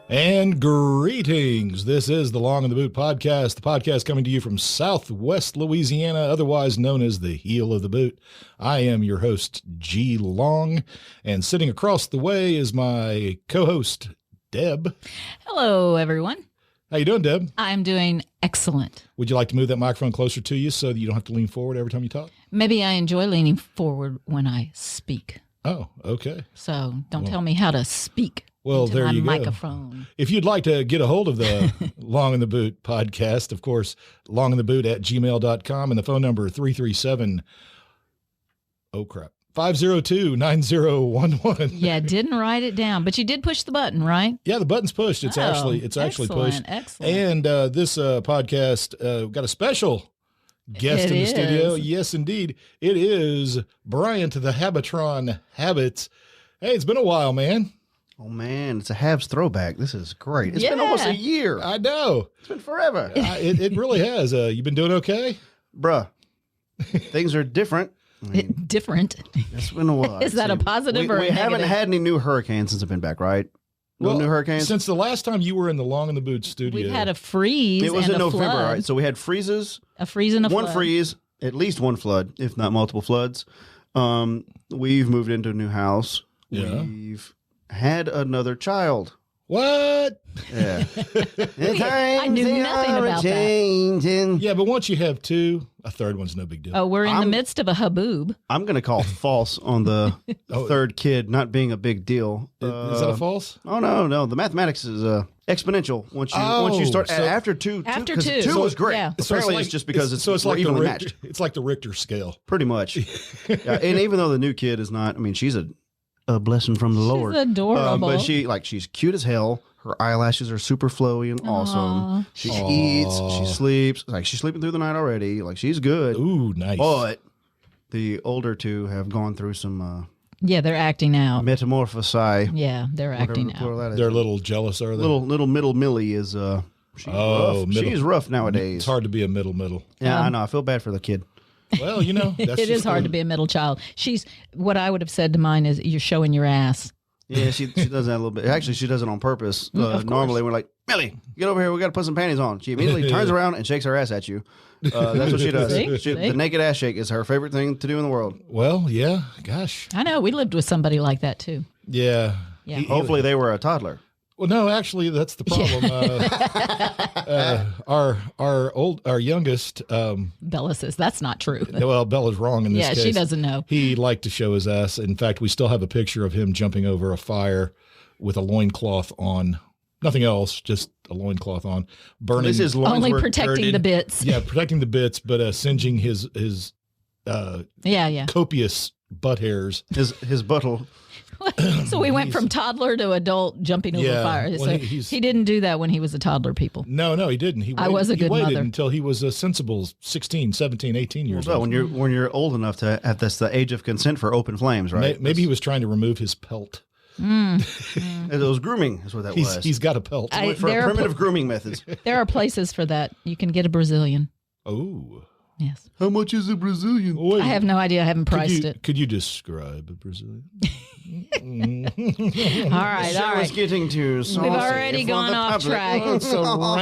And greetings. This is the Long in the Boot podcast, the podcast coming to you from Southwest Louisiana, otherwise known as the Heel of the Boot. I am your host, G. Long, and sitting across the way is my co-host, Deb. Hello, everyone. How you doing, Deb? I'm doing excellent. Would you like to move that microphone closer to you so that you don't have to lean forward every time you talk? Maybe I enjoy leaning forward when I speak. Oh, okay. So don't tell me how to speak. Well, there you go. Microphone. If you'd like to get a hold of the Long in the Boot podcast, of course, longintheboot@gmail.com, and the phone number 337 502-9011. Yeah, didn't write it down, but you did push the button, right? Yeah, the button's pushed. It's actually pushed. Excellent. And this podcast got a special guest in the studio. Yes, indeed. It is Bryant, the Habetron Habetz. Hey, it's been a while, man. Oh, man, it's a Habz throwback. This is great. It's been almost a year. I know. It's been forever. It really has. You been doing okay? Bruh, things are different. Different. It's been a while. Is that a positive or a negative? We haven't had any new hurricanes since I've been back, right? No new hurricanes? Since the last time you were in the Long in the Boot studio. We've had a freeze. It was and in a November, flood. right? So we had freezes. A freeze and a flood. One freeze, at least one flood, if not multiple floods. We've moved into a new house. Yeah. We've had another child. What? Yeah. I knew nothing about that. Yeah, but once you have two, a third one's no big deal. Oh, we're in the midst of a haboob. I'm going to call false on the third kid not being a big deal. Is that a false? Oh, no. The mathematics is exponential once you start. After two. After 'cause two. two was great. Yeah. Apparently, it's just because it's like evenly the matched. It's like the Richter scale. Pretty much. Yeah, and even though the new kid is not, I mean, she's a blessing from the Lord. She's adorable. But she's cute as hell. Her eyelashes are super flowy and awesome. She eats, she sleeps. Like, she's sleeping through the night already. Like, she's good. Ooh, nice. But the older two have gone through some Yeah, they're acting out. metamorphosis. Yeah, they're acting out. They're a little jealous, are they? Little middle Millie is she's rough. She's rough nowadays. It's hard to be a middle. Yeah, I know. I feel bad for the kid. Well, that's it is hard to be a middle child. What I would have said to mine is, you're showing your ass. Yeah, she does that a little bit. Actually, she does it on purpose. Normally, we're like, Millie, get over here. We got to put some panties on. She immediately turns around and shakes her ass at you. That's what she does. See? The naked ass shake is her favorite thing to do in the world. Well, yeah. Gosh. I know. We lived with somebody like that, too. Yeah. Yeah. Hopefully, they were a toddler. Well, no, actually, that's the problem. Our youngest. Bella says that's not true. Well, Bella's wrong in this case. Yeah, she doesn't know. He liked to show his ass. In fact, we still have a picture of him jumping over a fire with a loincloth on. Nothing else, just a loincloth on. Burning. This is loins Only were protecting girded. the bits. Yeah, protecting the bits, but singeing his copious butt hairs. His butthole. So we went from toddler to adult jumping over fire. Well, So he didn't do that when he was a toddler, people. No, he didn't. I was a good waited mother. until he was a sensible 16, 17, 18 years So old. when you're old enough to have that's the age of consent for open flames, right? Maybe he was trying to remove his pelt. It was grooming. Is what that was. He's got a pelt. Went for primitive grooming methods. There are places for that. You can get a Brazilian. Oh. Yes. How much is a Brazilian? Wait, I have no idea. I haven't priced it. Could you describe a Brazilian? All right. It's getting too saucy. We've already gone off track. Oh,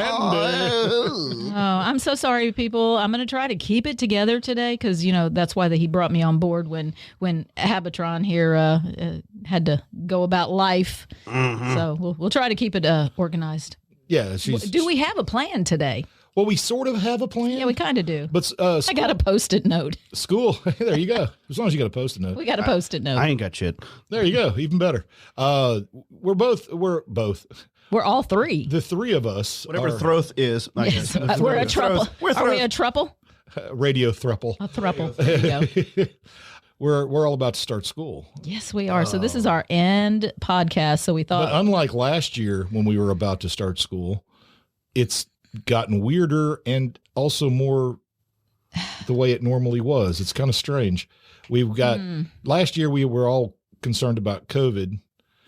I'm so sorry, people. I'm going to try to keep it together today because, that's why he brought me on board when Habetron here had to go about life. Mm-hmm. So we'll try to keep it organized. Yeah. Do we have a plan today? Well, we sort of have a plan. Yeah, we kind of do. But I got a Post-it note. School, there you go. As long as you got a Post-it note. We got a Post-it note. I ain't got shit. There you go. Even better. We're both. We're all three. The three of us. Whatever are throth is. I Yes, guess. we're a trouble. Are we a trouble? Radio thruple. A thruple. There you go. We're all about to start school. Yes, we are. So this is our end podcast. So we thought. But unlike last year when we were about to start school, it's gotten weirder and also more the way it normally was. It's kind of strange. We've got last year we were all concerned about COVID,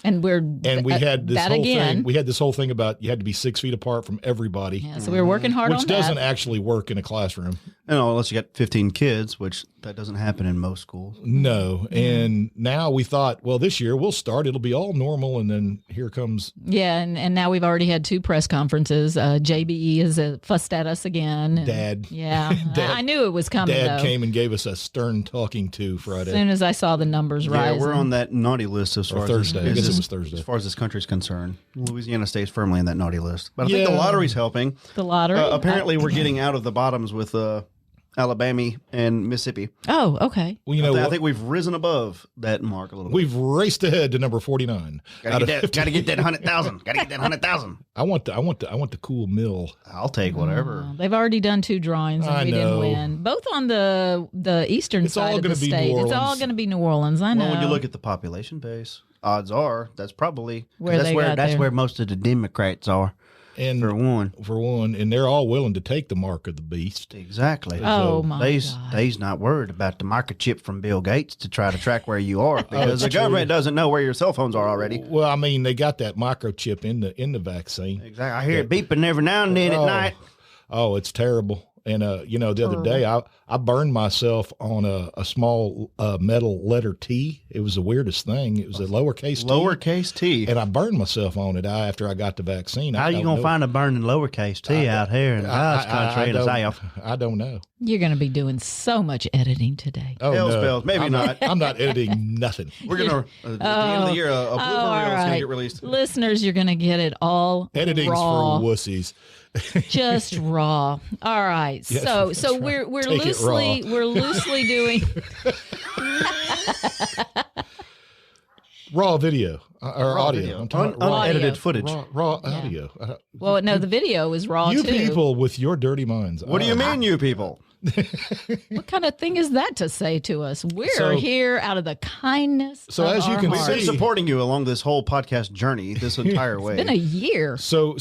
And we had this that whole again. thing. We had this whole thing about you had to be 6 feet apart from everybody. Yeah, so we were working hard on which that. doesn't actually work in a classroom. Unless you got 15 kids, which that doesn't happen in most schools. No. And now we thought, well, this year we'll start. It'll be all normal. And then here comes. Yeah. And now we've already had 2 press conferences. JBE has fussed at us again. Dad. Yeah. Dad, I knew it was coming, Dad though. came and gave us a stern talking to Friday. As soon as I saw the numbers rising. Yeah, we're on that naughty list as far as Thursday. I guess it was Thursday. As far as this country's concerned. Louisiana stays firmly in that naughty list. But I think the lottery's helping. The lottery? Apparently, we're getting out of the bottoms with Alabama and Mississippi. Oh, okay. Well, I think we've risen above that mark a little bit. We've raced ahead to number 49. Gotta get that 100,000. Gotta get that 100,000. I want the cool mill. I'll take whatever. They've already done 2 drawings and we didn't win. Both on the eastern side of the state. It's all going to be New Orleans. I know. Well, when you look at the population base, odds are that's probably that's where most of the Democrats are. And for one, and they're all willing to take the mark of the beast. Exactly. Oh my God. They's not worried about the microchip from Bill Gates to try to track where you are because the government doesn't know where your cell phones are already. Well, I mean, they got that microchip in the vaccine. Exactly. I hear it beeping every now and then at night. Oh, it's terrible. And the other day I burned myself on a small metal letter T. It was the weirdest thing. It was a lowercase T. And I burned myself on it after I got the vaccine. How are you going to find a burning lowercase T out here in God's country in the South? I don't know. You're going to be doing so much editing today. Oh, Hell no. spells. Maybe not. I'm not editing nothing. We're going to, at the end of the year, a blooper reel is going to get released. Listeners, you're going to get it all Editing's raw. for wussies. Just raw. All right. Yes, so we're loosely doing raw video or audio. Video. I'm talking Unedited footage. Raw audio. Well, no, the video is raw You too. people with your dirty minds. What do you mean, you people? What kind of thing is that to say to us? We're here out of the kindness. So of as you our can hearts. We've been supporting you along this whole podcast journey this entire way. It's been a year. So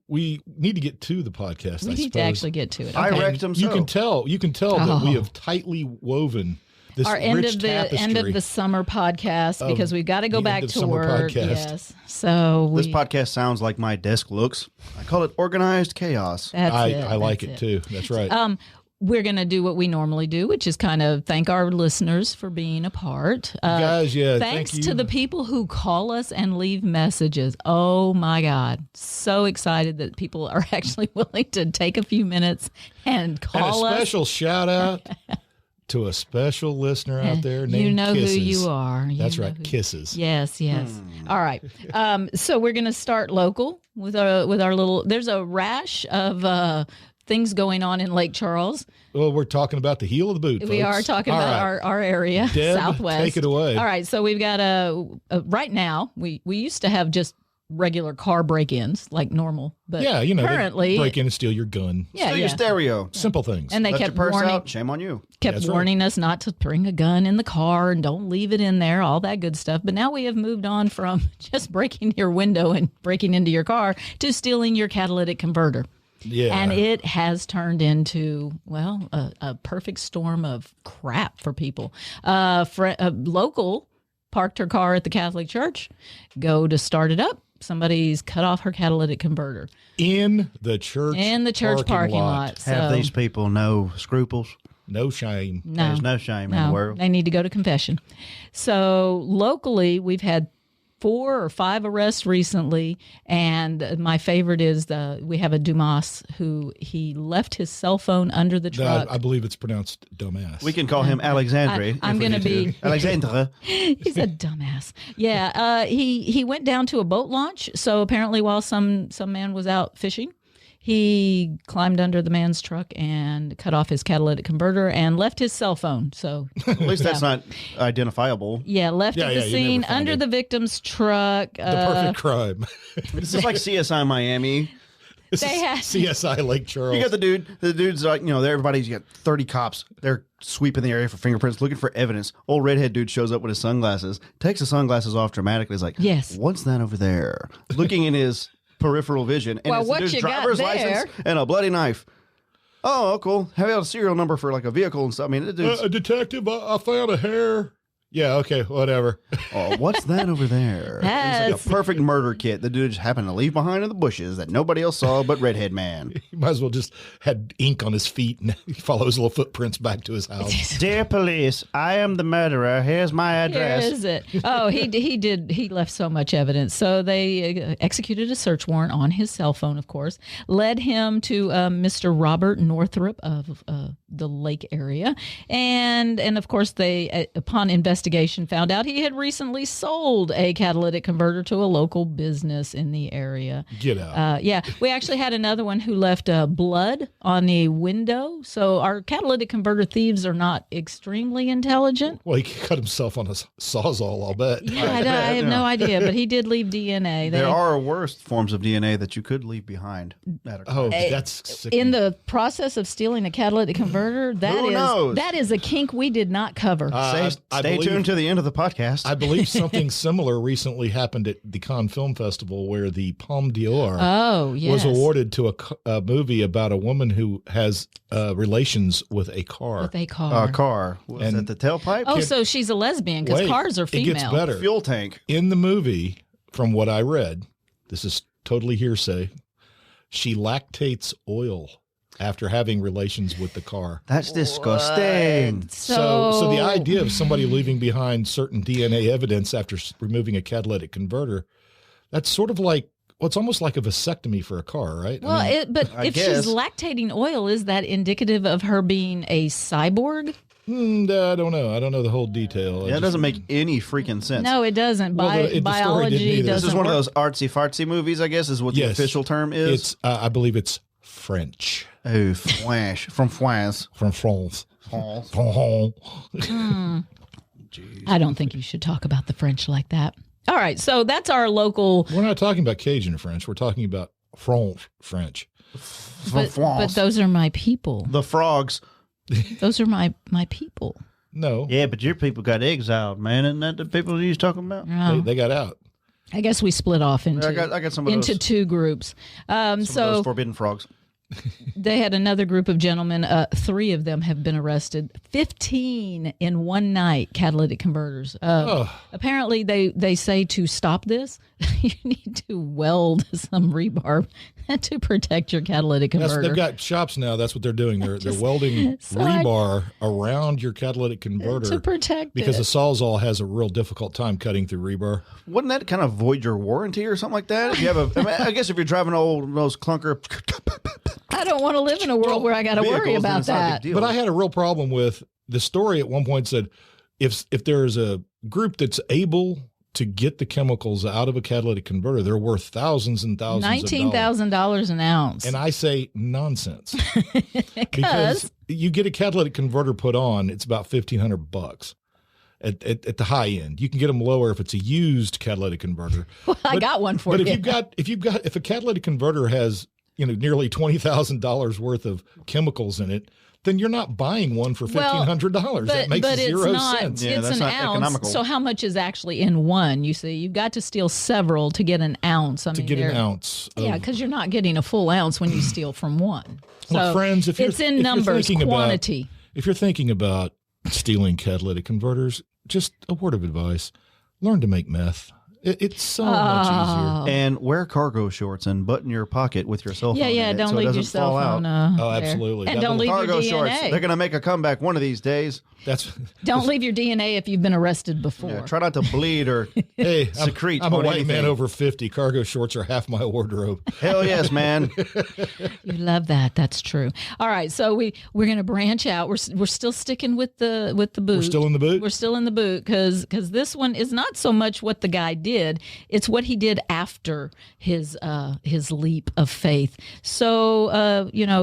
we need to get to the podcast. We I need suppose. to actually get to it. I Okay. wrecked them. You can tell that we have tightly woven this Our end rich of the tapestry. end of the summer podcast because we've got to go the back end of to summer work. podcast. Yes. So This podcast sounds like my desk looks. I call it organized chaos. I like it too. That's right. We're going to do what we normally do, which is kind of thank our listeners for being a part. Guys, thanks thank you. to the people who call us and leave messages. Oh my God. So excited that people are actually willing to take a few minutes and call and a us. special shout out to a special listener out there named You know Kisses. who you are. That's right, Kisses. Yes. All right. So we're going to start local with our little. There's a rash of things going on in Lake Charles. Well, we're talking about the heel of the boot. We folks. are talking All about right. our area, Deb, Southwest. take it away. All right. So we've got right now we used to have just regular car break-ins like normal, but currently they break in and steal your gun. Steal your stereo. Simple things. And they Left kept your purse warning. out. Shame on you. Kept That's right. warning us not to bring a gun in the car and don't leave it in there, all that good stuff. But now we have moved on from just breaking your window and breaking into your car to stealing your catalytic converter. Yeah. And it has turned into, well, a perfect storm of crap for people. A local parked her car at the Catholic Church, go to start it up. Somebody's cut off her catalytic converter. In the church parking lot. Have So, these people no scruples? No shame. no, There's no shame in the world. They need to go to confession. So locally, we've had 4 or 5 arrests recently, and my favorite is we have a Dumas who he left his cell phone under the truck. I believe it's pronounced dumbass. We can call him Alexandre. I'm going to be Alexandre. He's a dumbass. Yeah, he went down to a boat launch. So apparently, while some man was out fishing, he climbed under the man's truck and cut off his catalytic converter and left his cell phone. So At least that's not identifiable. yeah, left at the you scene never find under it. the victim's truck. The perfect crime. This is like CSI Miami. This They is had- CSI Lake Charles. You got the dude. The dude's like, everybody's got 30 cops. They're sweeping the area for fingerprints, looking for evidence. Old redhead dude shows up with his sunglasses, takes the sunglasses off dramatically. He's like, Yes. what's that over there? Looking in his peripheral vision. And Well, it's the what dude's you got driver's there? license and a bloody knife. Oh, cool. Have you got a serial number for like a vehicle and stuff? I mean, the dude's a detective, I found a hair. Yeah, okay, whatever. Oh, what's that over there? It's like a perfect murder kit the dude just happened to leave behind in the bushes that nobody else saw but Redhead Man. He might as well just had ink on his feet and he follows little footprints back to his house. Dear police, I am the murderer. Here's my address. Here is it. Oh, he left so much evidence. So they executed a search warrant on his cell phone, of course, led him to Mr. Robert Northrup of the lake area. And of course, they, upon investigation, found out he had recently sold a catalytic converter to a local business in the area. Get out. Yeah. We actually had another one who left blood on the window. So our catalytic converter thieves are not extremely intelligent. Well, he cut himself on a sawzall, I'll bet. Yeah, I have no idea, but he did leave DNA. There are worse forms of DNA that you could leave behind. That's sickening. In the process of stealing a catalytic converter, that is a kink we did not cover. Stay tuned to the end of the podcast. I believe something similar recently happened at the Cannes Film Festival where the Palme d'Or was awarded to a movie about a woman who has relations with a car. With a car. Car. Was that the tailpipe? Oh, so she's a lesbian because cars are female. It gets better. Fuel tank. In the movie, from what I read, this is totally hearsay, she lactates oil after having relations with the car. That's disgusting. So the idea of somebody leaving behind certain DNA evidence after removing a catalytic converter, that's sort of like, well, it's almost like a vasectomy for a car, right? Well, if she's lactating oil, is that indicative of her being a cyborg? I don't know. I don't know the whole detail. That doesn't make any freaking sense. No, it doesn't. The Biology doesn't. This is one work. of those artsy-fartsy movies, I guess, is what the official term is. It's, I believe it's French. Oh, French. From France. From France. I don't think you should talk about the French like that. All right, so that's our local. We're not talking about Cajun French. We're talking about French. But those are my people. The frogs. Those are my people. No. Yeah, but your people got exiled, man. Isn't that the people you was talking about? No. They got out. I guess we split off into I got some of those. into two groups. Some of those forbidden frogs. They had another group of gentlemen. 3 of them have been arrested. 15 in one night catalytic converters. Apparently, they say to stop this, you need to weld some rebar to protect your catalytic converter. They've got shops now. That's what they're doing. They're welding rebar around your catalytic converter to protect because a sawzall has a real difficult time cutting through rebar. Wouldn't that kind of void your warranty or something like that? If you have I guess if you're driving those clunker. I don't want to live in a world where I got to worry about that. But I had a real problem with the story at one point said if there's a group that's able to get the chemicals out of a catalytic converter, they're worth thousands and thousands $19,000 an ounce. And I say nonsense. Because you get a catalytic converter put on, it's about $1,500 at the high end. You can get them lower if it's a used catalytic converter. Well, I got one for you. If a catalytic converter has nearly $20,000 worth of chemicals in it, then you're not buying one for $1,500. That makes zero sense. Yeah, it's an ounce. Economical. So how much is actually in one? You see, you've got to steal several to get an ounce. An ounce. Yeah, because you're not getting a full ounce when you steal from one. So well, friends, it's in numbers, quantity. If you're thinking about stealing catalytic converters, just a word of advice: learn to make meth. It's so much easier. And wear cargo shorts and button your pocket with your cell phone. Yeah, don't leave your cell phone. Absolutely. And don't leave your cargo DNA. Shorts. They're going to make a comeback one of these days. Don't leave your DNA if you've been arrested before. Yeah, try not to bleed or secrete. I'm a white man over 50. Cargo shorts are half my wardrobe. Hell yes, man. You love that. That's true. All right, so we're going to branch out. We're still sticking with the boot. We're still in the boot. We're still in the boot because this one is not so much what the guy did. It's what he did after his leap of faith. So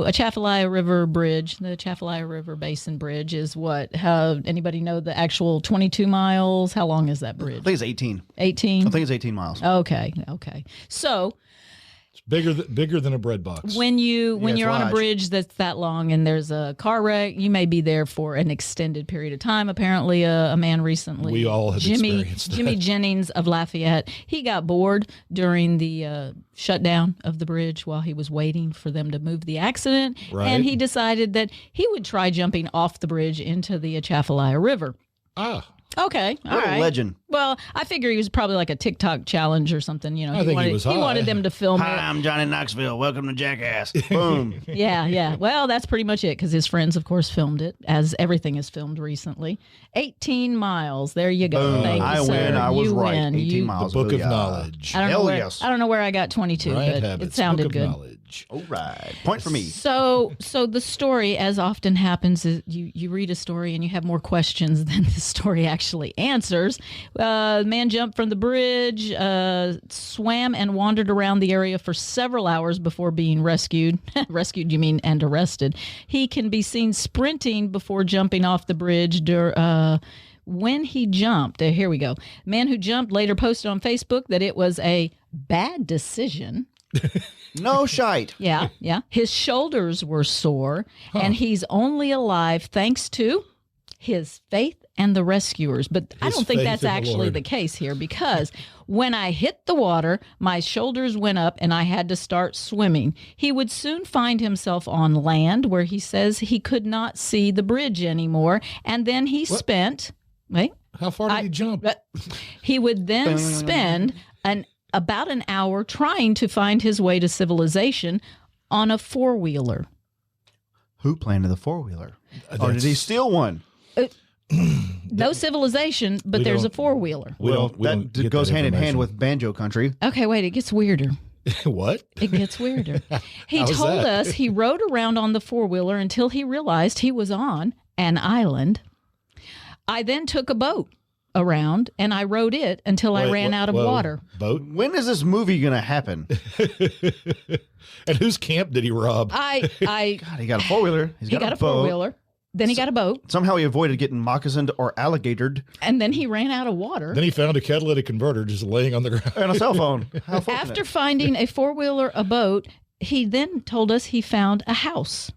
Atchafalaya River Bridge, the Atchafalaya River Basin Bridge, is what? Anybody know the actual 22 miles? How long is that bridge? I think it's 18. 18? I think it's 18 miles. Okay. So it's bigger than a bread box. When you're on a bridge that's that long and there's a car wreck, you may be there for an extended period of time. Apparently, a man recently, we all have experienced that. Jimmy Jennings of Lafayette, he got bored during the shutdown of the bridge while he was waiting for them to move the accident, and he decided that he would try jumping off the bridge into the Atchafalaya River. Okay, all What a right. legend. Well, I figure he was probably like a TikTok challenge or something. You know, I think he was high. he wanted them to film Hi, it. I'm Johnny Knoxville. Welcome to Jackass. Boom. Yeah. Well, that's pretty much it because his friends, of course, filmed it, as everything is filmed recently. 18 miles. There you go. Boom. Thank you, I sir. win. I was You right. win. 18 You- miles. The book of Booyah. knowledge. I don't know Hell where, yes. I don't know where I got 22, Bryant but Habetz, it sounded book of good. knowledge. All right. Point for me. So the story, as often happens, is you read a story and you have more questions than the story actually answers. The man jumped from the bridge, swam and wandered around the area for several hours before being rescued. Rescued, you mean, and arrested. He can be seen sprinting before jumping off the bridge. When he jumped, here we go. Man who jumped later posted on Facebook that it was a bad decision. No shite. Yeah. His shoulders were sore, and he's only alive thanks to his faith and the rescuers. But I His don't think faith that's in the actually Lord. the case here, because when I hit the water, my shoulders went up and I had to start swimming. He would soon find himself on land where he says he could not see the bridge anymore. And then he spent, wait, How far did he jump? he would then spend about an hour trying to find his way to civilization on a four-wheeler. Who planted the four-wheeler? Or did he steal one? No civilization, but We there's a don't- four-wheeler. We don't that get goes that hand in hand information. with banjo country. Okay, wait, it gets weirder. What? It gets weirder. He How is told that? us he rode around on the four-wheeler until he realized he was on an island. I then took a boat around and I rode it until I Wait, ran out of whoa, water. Boat? When is this movie going to happen? And whose camp did he rob? I God, he got a four-wheeler. he got a boat. four-wheeler. Then he got a boat, Somehow he avoided getting moccasined or alligatored and then he ran out of water. Then he found a catalytic converter just laying on the ground. and a cell phone. How fortunate. After finding a four-wheeler, a boat, he then told us he found a house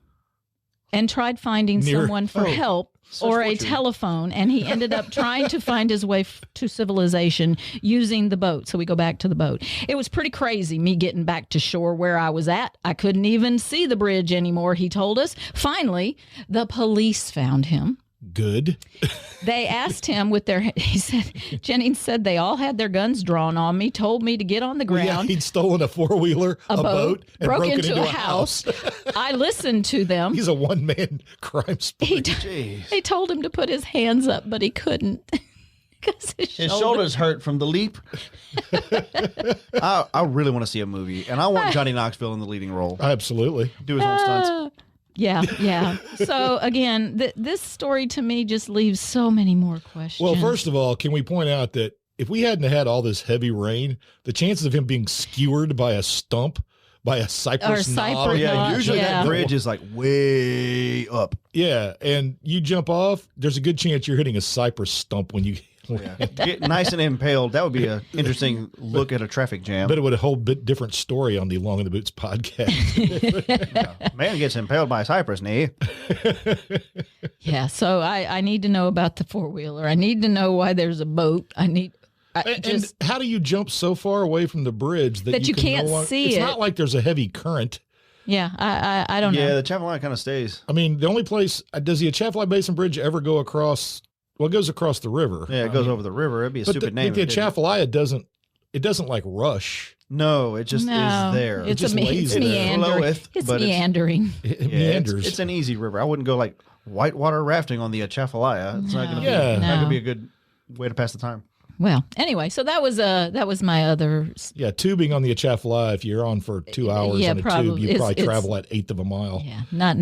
and tried finding Near- someone for Oh, help such or a fortune. telephone, and he ended up trying to find his way to civilization using the boat. So we go back to the boat. It was pretty crazy, me getting back to shore where I was at. I couldn't even see the bridge anymore, he told us. Finally, the police found him. Good. They asked him with their, he said, Jennings said they all had their guns drawn on me, told me to get on the Well, ground. yeah, he'd stolen a four-wheeler, a boat, and broke broken into a house. I listened to them. He's a one-man crime spree. Jeez. They told him to put his hands up, but he couldn't. Because His shoulders hurt from the leap. I really want to see a movie, and I want Johnny Knoxville in the leading role. Absolutely. Do his own stunts. Yeah. So again, this story to me just leaves so many more questions. Well, first of all, can we point out that if we hadn't had all this heavy rain, the chances of him being skewered by a stump, by a cypress knob. cypress Oh yeah, knob, usually yeah. that bridge is like way up. Yeah, and you jump off, there's a good chance you're hitting a cypress stump when you Get nice and impaled. That would be an interesting look at a traffic jam. But it would a whole bit different story on the Long in the Boots podcast. Man gets impaled by a cypress knee. Yeah, so I need to know about the four-wheeler. I need to know why there's a boat. And how do you jump so far away from the bridge that you can can't no longer, see it's it? not like there's a heavy current. Yeah, I don't Yeah, know. the traffic light kind of stays. I mean, the only place, does the Atchafalaya Basin Bridge ever go across? Well, it goes across the river. Yeah, it goes over the river. It'd be a But stupid name. the if it didn't. Atchafalaya doesn't like rush. No, it just No, is there. It's, just lays it's there. meandering. Floweth, It's but meandering. It Yeah, meanders. it's an easy river. I wouldn't go like whitewater rafting on the Atchafalaya. It's not going to be. Yeah. That No. could be a good way to pass the time. Well, anyway, so that was my other. Yeah, tubing on the Atchafalaya, if you're on for 2 hours Yeah, on a probably. tube, you It's- probably it's- travel at 1/8 of a mile. Yeah, not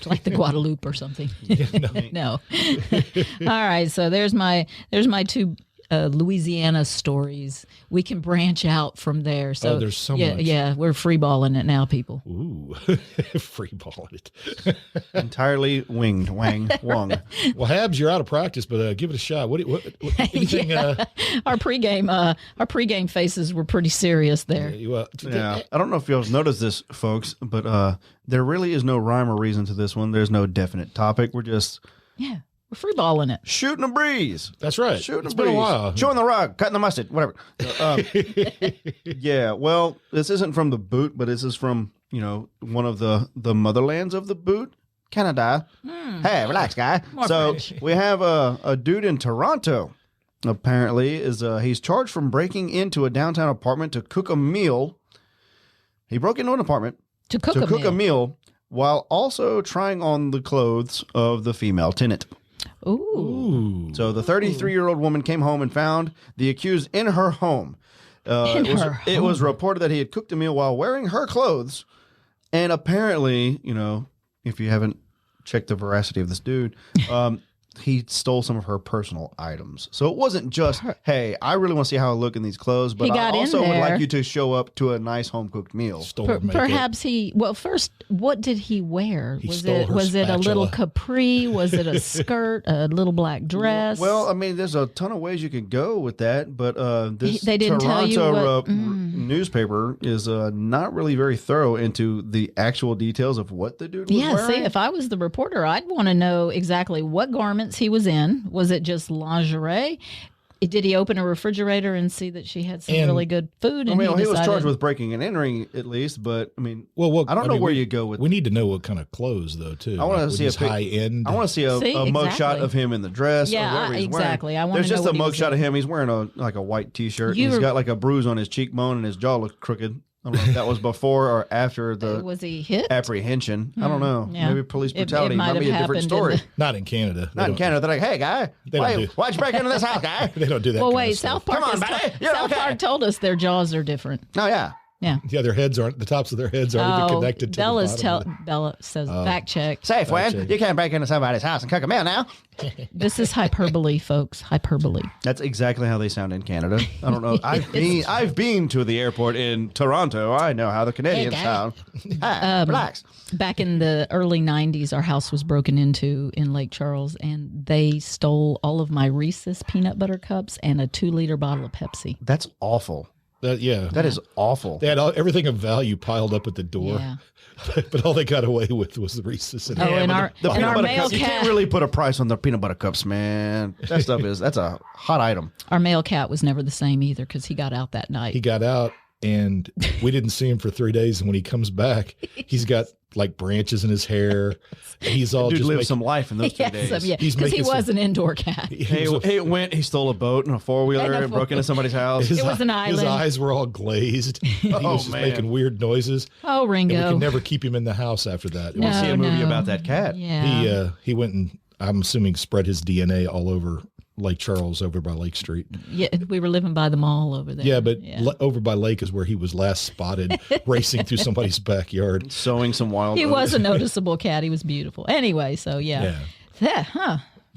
like the Guadalupe or something. No. All right, so there's my two Louisiana stories. We can branch out from there. So there's so yeah, much. Yeah, we're freeballing it now, people. Ooh, free balling it. Entirely winged, wang, wong. Well, Habz, you're out of practice, but give it a shot. What anything? Our pregame faces were pretty serious there. Yeah, I don't know if y'all noticed this, folks, but there really is no rhyme or reason to this one. There's no definite topic. We're just Yeah, we're freeballing it. shooting a breeze. That's right. Shooting It's a been breeze. a while. Chewing the rug, cutting the mustard, whatever. Yeah, well, this isn't from the boot, but this is from, one of the motherlands of the boot, Canada. Hey, relax, guy. More So French. we have a dude in Toronto. apparently, is he's charged from breaking into a downtown apartment to cook a meal. He broke into an apartment To cook a meal while also trying on the clothes of the female tenant. Ooh. So the 33-year-old woman came home and found the accused in her home. It was reported that he had cooked a meal while wearing her clothes. And apparently, if you haven't checked the veracity of this dude, he stole some of her personal items. So it wasn't just, hey, I really want to see how I look in these clothes, but I also would like you to show up to a nice home-cooked meal. Perhaps first, what did he wear? Was it a little spatula. capri? Was it a skirt, a little black dress? Well, I mean, there's a ton of ways you could go with that, but this They didn't tell you Toronto what- newspaper is not really very thorough into the actual details of what the dude was wearing. See, if I was the reporter, I'd want to know exactly what garments he was in. Was it just lingerie? Did he open a refrigerator and see that she had some really good food? And he was charged with breaking and entering at least, but I mean, I don't know where you go with. We need to know what kind of clothes though too. I want to see a high end. I want to see a mugshot of him in the dress. Yeah, or whatever he's exactly. Wearing. I want to There's know just a what he was mugshot of him. He's wearing a white T-shirt. And he's got like a bruise on his cheekbone, and his jaw looks crooked. I don't know if that was before or after the was he hit? apprehension. I don't know. Yeah. Maybe police brutality might might be a have different happened story. Not in Canada. Not in Canada. They're like, hey, guy, why'd you break into this house, guy? They don't do that. Well, kind wait, of stuff. South Park. Come on, buddy. You're South okay. Park told us their jaws are different. Oh, yeah. Yeah. Yeah, their heads aren't. The tops of their heads aren't even connected to the bottom. Bella says fact check. Safe, Wayne. You can't break into somebody's house and cook a meal now. This is hyperbole, folks. Hyperbole. That's exactly how they sound in Canada. I don't know. I've been to the airport in Toronto. I know how the Canadians sound. Relax. Back in the early 90s, our house was broken into in Lake Charles, and they stole all of my Reese's peanut butter cups and a 2-liter bottle of Pepsi. That's awful. That is awful. They had everything of value piled up at the door, Yeah. but all they got away with was the Reese's. And And but our the peanut butter male cups, you can't cat, really put a price on the peanut butter cups, man. That stuff that's a hot item. our male cat was never the same either because he got out that night. he got out, and we didn't see him for 3 days. And when he comes back, he's got like branches in his hair. And he's all Dude just lived making, some life in those 2 days. Yeah, He's because he making was some- an indoor cat. He stole a boat and a four-wheeler and broke into somebody's house. It was an His island. eyes were all glazed. He was just man. making weird noises. Oh, And we Ringo. could never keep him in the house after that. It No. was, See a movie no. about that cat. Yeah. he went and I'm assuming spread his DNA all over Lake Charles over by Lake Street. Yeah, we were living by the mall over there. Yeah, but over by Lake is where he was last spotted racing through somebody's backyard. Sowing some wild He oats. was a noticeable cat. He was beautiful. Anyway, so yeah.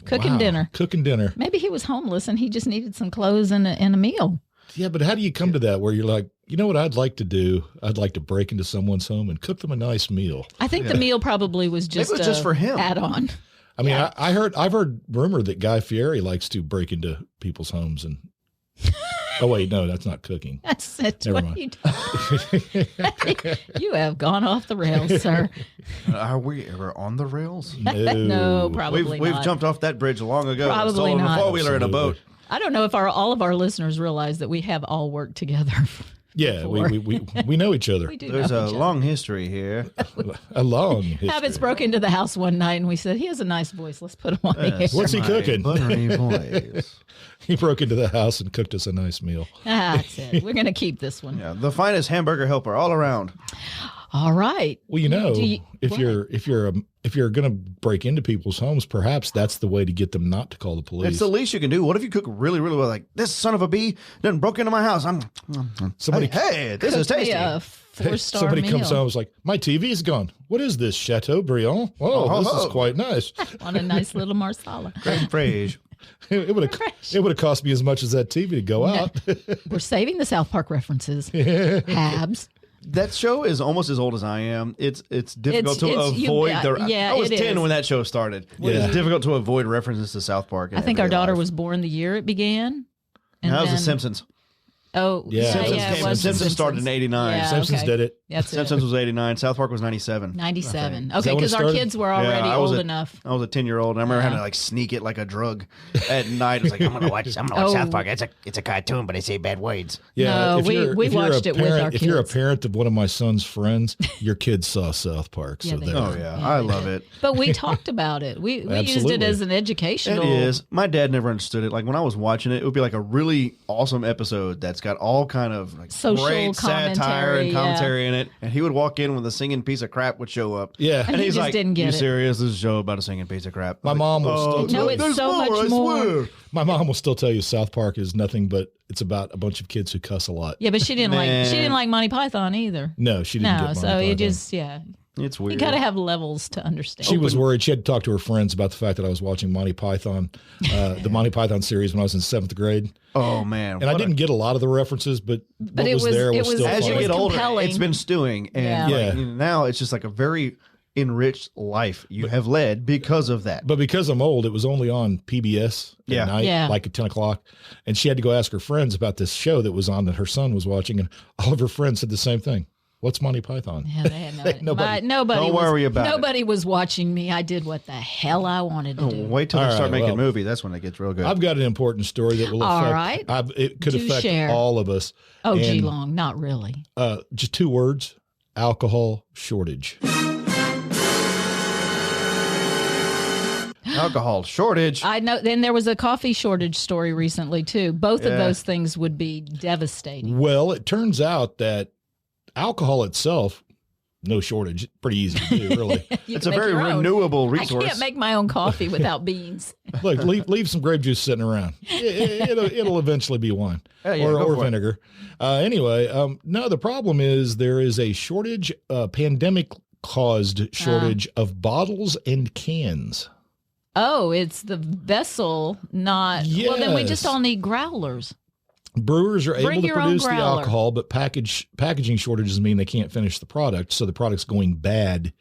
Cooking Wow. dinner. Cooking dinner. Maybe he was homeless and he just needed some clothes and a meal. Yeah, but how do you come to that where you're like, you know what I'd like to do? I'd like to break into someone's home and cook them a nice meal. I think the meal probably was just it was just for him. add on. I mean, I've heard rumor that Guy Fieri likes to break into people's homes and. Oh wait, no, that's not cooking. That's Never what mind. you do. You have gone off the rails, sir. Are we ever on the rails? No, probably We've not. jumped off that bridge long ago. Probably Stolen not. a four-wheeler and a boat. I don't know if all of our listeners realize that we have all worked together. Yeah, we know each other. We do There's know a each long history here. A long history. Habetz broke into the house one night and we said, he has a nice voice. Let's put him on the air. What's he My cooking? Buttery voice. He broke into the house and cooked us a nice meal. That's it. We're going to keep this one. Yeah, the finest hamburger helper all around. All right. Well, you know, if what? you're going to break into people's homes, perhaps that's the way to get them not to call the police. It's the least you can do. What if you cook really, really well? Like, this son of a bee done broke into my house. Somebody- hey, this is Cook me tasty. a 4-star Somebody meal. comes home and is like, my TV's gone. What is this, Chateaubriand? Oh, this is quite nice. on a nice little marsala. Great phrase. It would have cost me as much as that TV to go out. We're saving the South Park references. Habz. That show is almost as old as I am. It's difficult to it's- avoid yeah, I was it 10 is. when that show started. Yeah. It's difficult to avoid references to South Park. in I think our everyday daughter life. was born the year it began. And That was The then- Simpsons. Oh, Yeah. it was Simpsons started in 89. Yeah, Simpsons okay. did it. That's Simpsons it. was 89. South Park was 97. 97. that Okay, when it because our started? kids were already I was old a- enough. I was a 10-year-old, and I remember having to like sneak it like a drug at night. It's like, I'm gonna watch Oh. South Park. It's a cartoon, but they say bad words. No, if we you're watched a it with parent, our If you're a kids. parent of one of my son's friends, your kids saw South Park. Yeah, So they there. did. Oh yeah, I love it. But we talked about it. We used it Absolutely. as an educational. It is. My dad never understood it. Like when I was watching it, it would be like a really awesome episode that's got all kind of like Social great satire commentary, and commentary in it. And he would walk in when the singing piece of crap would show up. Yeah. And he he's just like, didn't get "You it." serious? This is a show about a singing piece of crap." My I'm mom will "Oh, still No, tell it's you. so much I more. swear." My mom will still tell you South Park is nothing but it's about a bunch of kids who cuss a lot. Yeah, but she didn't Man. like Monty Python either. No, she didn't No, get so Monty you Python. just It's you weird. got to have levels to understand. She was worried. She had to talk to her friends about the fact that I was watching Monty Python, the Monty Python series when I was in 7th grade. Oh man, And I didn't get a lot of the references, but what it was was- there it was was- still As you funny. get older, compelling. it's been stewing, and Yeah. like, Yeah. you know, now it's just like a very enriched life you have led because of that. But because I'm old, it was only on PBS at Yeah. night, Yeah. like at 10 o'clock. And she had to go ask her friends about this show that was on that her son was watching. And all of her friends said the same thing. What's Monty Python? Yeah, they had no, Nobody- nobody Don't was, worry about it. Nobody was watching me. I did what the hell I wanted to do. Wait till they All start right, making well, a movie. That's when it gets real good. I've got an important story that will All affect. right. It could Do affect share. all of us. Oh, gee, And, long, not really. Just 2 words: alcohol shortage. Alcohol shortage. I know. Then there was a coffee shortage story recently too. Both of Yeah. those things would be devastating. Well, it turns out that alcohol itself, no shortage, pretty easy to do, really. You It's can a make very your own. renewable I resource. can't make my own coffee without beans. Look, leave some grape juice sitting around. It'll eventually be wine Yeah, yeah, or go for it. vinegar. Anyway, no, the problem is there is a shortage, pandemic-caused shortage of bottles and cans. Oh, it's the vessel, not. Well, then we just Yes. all need growlers. Brewers are Bring able to your own produce the growler. alcohol, but packaging shortages mean they can't finish the product, so the product's going bad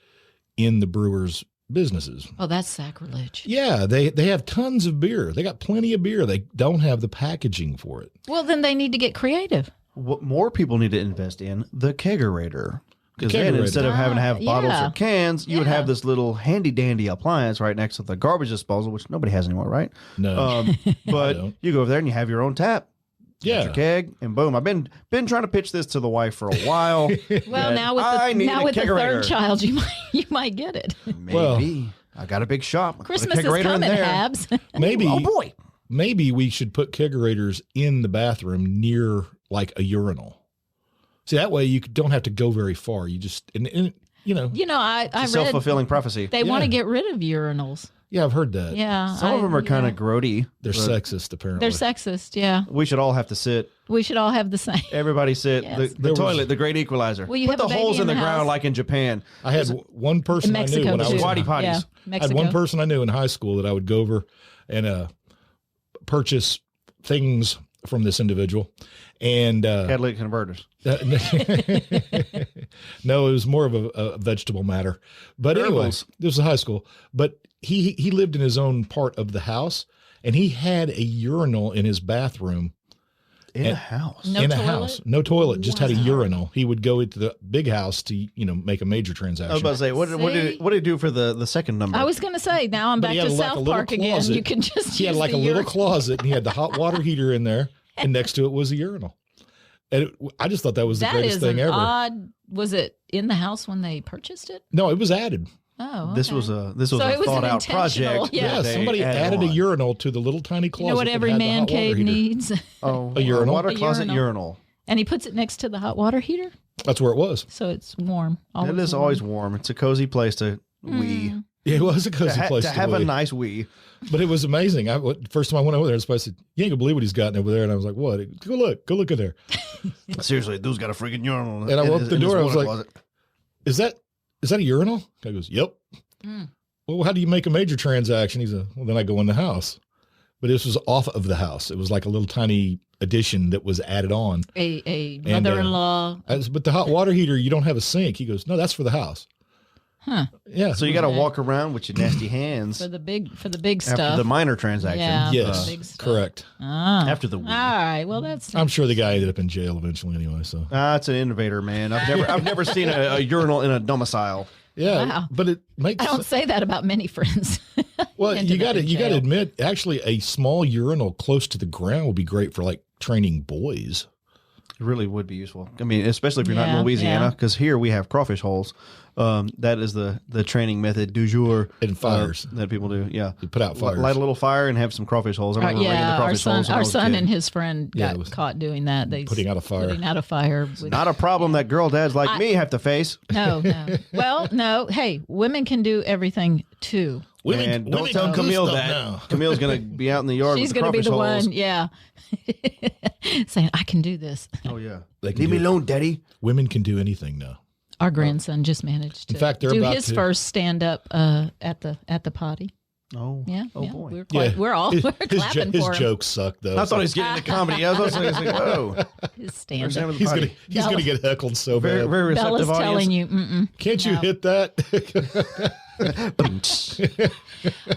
in the brewers' businesses. Oh, that's sacrilege. Yeah, they have tons of beer. They got plenty of beer. They don't have the packaging for it. Well, then they need to get creative. What more people need to invest in the kegerator. Because then kegerator. instead of having to have bottles yeah. or cans, you would Yeah. have this little handy dandy appliance right next to the garbage disposal, which nobody has anymore, right? No. But don't. you go over there and you have your own tap. Yeah. Got your keg, and boom. I've been trying to pitch this to the wife for a while. Well, that now with I the need now a with the kegerator. third child, you might get it. Maybe. Well- I got a big shop. Put a Christmas is kegerator in coming, there. Habz. Maybe Oh boy. maybe we should put kegerators in the bathroom near like a urinal. See, that way you don't have to go very far. You just and you know. You know, I read Self-fulfilling prophecy. they want to Yeah. get rid of urinals. Yeah, I've heard that. Yeah, Some of them are kind of grody. They're but sexist, apparently. They're sexist. Yeah, We should all have to sit. we should all have the same. Everybody sit. Yes. The There was- toilet, the great equalizer. Well, you Put have the a baby holes in in the the ground house. like in Japan. I had one person In I knew Mexico when I too. was Squatty potties. Yeah, I had Mexico. one person I knew in high school that I would go over and purchase things from this individual. And Catalytic converters. no, it was more of a vegetable matter. But anyway, Herbals. this was high school. But he lived in his own part of the house, and he had a urinal in his bathroom. In And- a house. No in a toilet? house, no toilet, just had a Wow. urinal. He would go into the big house to make a major transaction. I was about to say, what did he do for the second number? I was going to say, now I'm But back he to had like a South little Park again. closet. You can just He had use like the a little urinal. closet, and he had the hot water heater in there, and next to it was a urinal. And I just thought that was the That greatest is thing an ever. odd. Was it in the house when they purchased it? No, it was added. Oh, This okay. was a So it was an thought out intentional- project. yeah. Yeah, that they somebody added a on. urinal to the little tiny You closet. know what that every had the man hot water cave heater. needs, Oh, A urinal? water A closet urinal. urinal. and he puts it next to the hot water heater, That's where it was. so it's warm. It is always warm. It's a cozy place to wee. It was a cozy place To to have a wee. nice wee. But it was amazing. First time I went over there, I said, "You ain't gonna believe what he's gotten over there." And I was like, "What? Go look in there." Seriously, dude's got a freaking urinal. And I in opened his- the in his door, I was water like- closet. Is that a urinal? Guy goes, "Yep." Well, how do you make a major transaction? He's well, then I go in the house. But this was off of the house. It was like a little tiny addition that was added on. A And, mother-in-law. But the hot water heater, you don't have a sink. He goes, "No, that's for the house." Huh. Yeah. So you got to walk around with your nasty hands For the big after stuff. the minor transaction. Yeah. Yes, big stuff. correct. Ah. After the weed. All right. Well, that's I'm sure the guy ended up in jail eventually anyway. So It's an innovator, man. I've never seen a urinal in a domicile. yeah, Wow. but it makes I don't say that about many friends. well. Ended You got up to in you got to jail. admit, actually, a small urinal close to the ground would be great for like training boys. It really would be useful. I mean, especially if you're not in Yeah, Louisiana, yeah. because here we have crawfish holes. That is the training method du jour. And fires. That people do. Yeah. You put out fires. Light a little fire and have some crawfish holes. I remember raiding the our crawfish son, holes when I our was a son kid. and his friend Yeah, got it was caught doing that. They putting out a fire. Putting out a fire. With, Not a problem that girl dads like me have to face. no. Well, no. Hey, women can do everything too. And don't tell can do Camille stuff that. now. Camille's going to be out in the yard She's with the going to be crawfish the holes. one, yeah, saying I can do this. Oh, yeah. They can Leave me do- alone, daddy. Women can do anything now. Our grandson just managed to In fact, they're do about his to- first stand up at the potty. Oh, Yeah, oh yeah. boy. We're all his, we're his, clapping his for him. jokes suck though. I thought he was getting into comedy. I was like, whoa. His stand Stand up. with the potty. He's gonna get heckled so Very, bad. very receptive Bella's audience. telling you, Can't you no. hit that?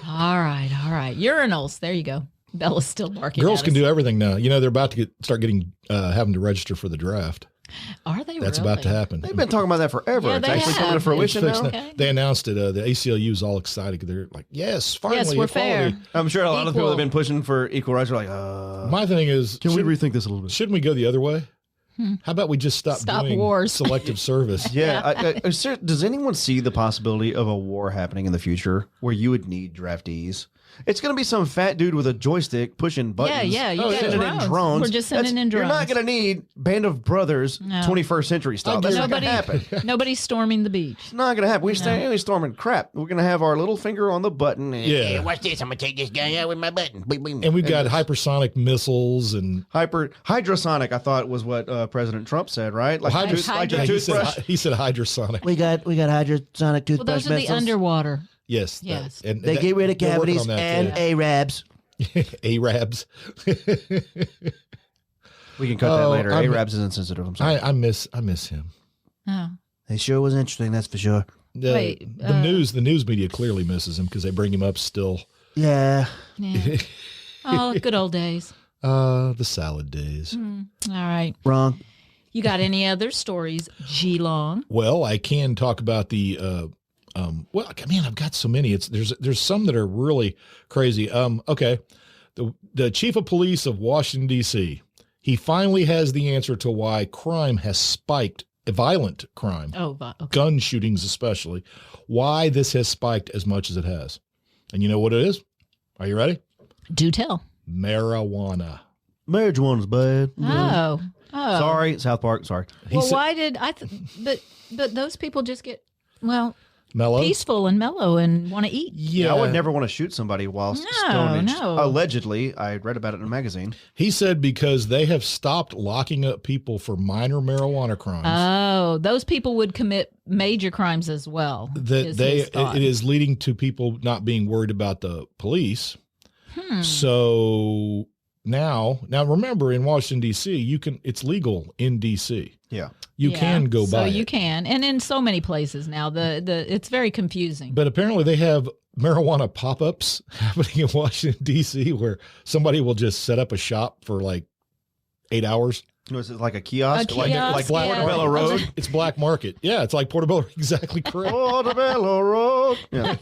all right. Urinals. There you go. Bella's still barking. Girls at can us. do everything now. You know they're about to start getting having to register for the draft. Are they? That's really? about to happen. They've been talking about that forever. Yeah, it's they actually coming to have. fruition Fixed now. now. Okay. They announced it. The ACLU is all excited. They're like, yes, finally, Yes, we're equality. fair. I'm sure a lot of people Equal. have been pushing for equal rights are like, My thing is, can we should- rethink this a little bit? shouldn't we go the other way? How about we just stop doing wars. selective service? Yeah. Does anyone see the possibility of a war happening in the future where you would need draftees? It's going to be some fat dude with a joystick pushing buttons. Yeah. You Oh, got yeah. Sending in drones. drones. We're just sending in drones. You're not going to need Band of Brothers No. 21st century style. That's not going to happen. Nobody's storming the beach. It's not going to happen. We're only storming crap. We're going to have our little finger on the button. And Yeah. Hey, watch this. I'm going to take this guy out with my button. Boing, boing. And we've got hypersonic missiles and Hydrosonic, I thought was what President Trump said, right? Like, Hydro- like a Hydro- toothbrush. he said hydrosonic. We got hydrosonic Well, toothbrush those are the missiles. underwater. Yes. Yes. And They get rid of they're working cavities on that, and too. Arabs. Arabs. We can cut that Oh, later. I'm- Arabs is insensitive. I'm sorry. I miss him. Oh, They sure was interesting, that's for sure. Wait, The news media clearly misses him because they bring him up still. Yeah. yeah. Oh, good old days. The salad days. All right. Wrong. You got any other stories, G Long? Well, I can talk about the well, man, I've got so many. There's some that are really crazy. Okay. The chief of police of Washington, D.C., he finally has the answer to why crime has spiked, violent crime, Oh, okay. gun shootings especially, why this has spiked as much as it has. And you know what it is? Are you ready? Do tell. Marijuana. Marijuana's bad. Oh. Sorry, South Park. Sorry. He Well, said- why did but those people just get Mellow? peaceful and mellow and want to eat? Yeah. I would never want to shoot somebody whilst No, stoned. no. Allegedly, I read about it in a magazine. He said because they have stopped locking up people for minor marijuana crimes. Oh, those people would commit major crimes as well. That is they his thought. it is leading to people not being worried about the police. Hmm. So now remember in Washington D.C. it's legal in D.C. Yeah. You Yeah, can go so buy you it. can, and in so many places now, the it's very confusing. But apparently they have marijuana pop-ups happening in Washington D.C. where somebody will just set up a shop for like 8 hours. Was it like a kiosk? A like kiosk, like yeah. Portobello Road? It's black market. Yeah, it's like Portobello. Exactly correct. Portobello Road. Yeah.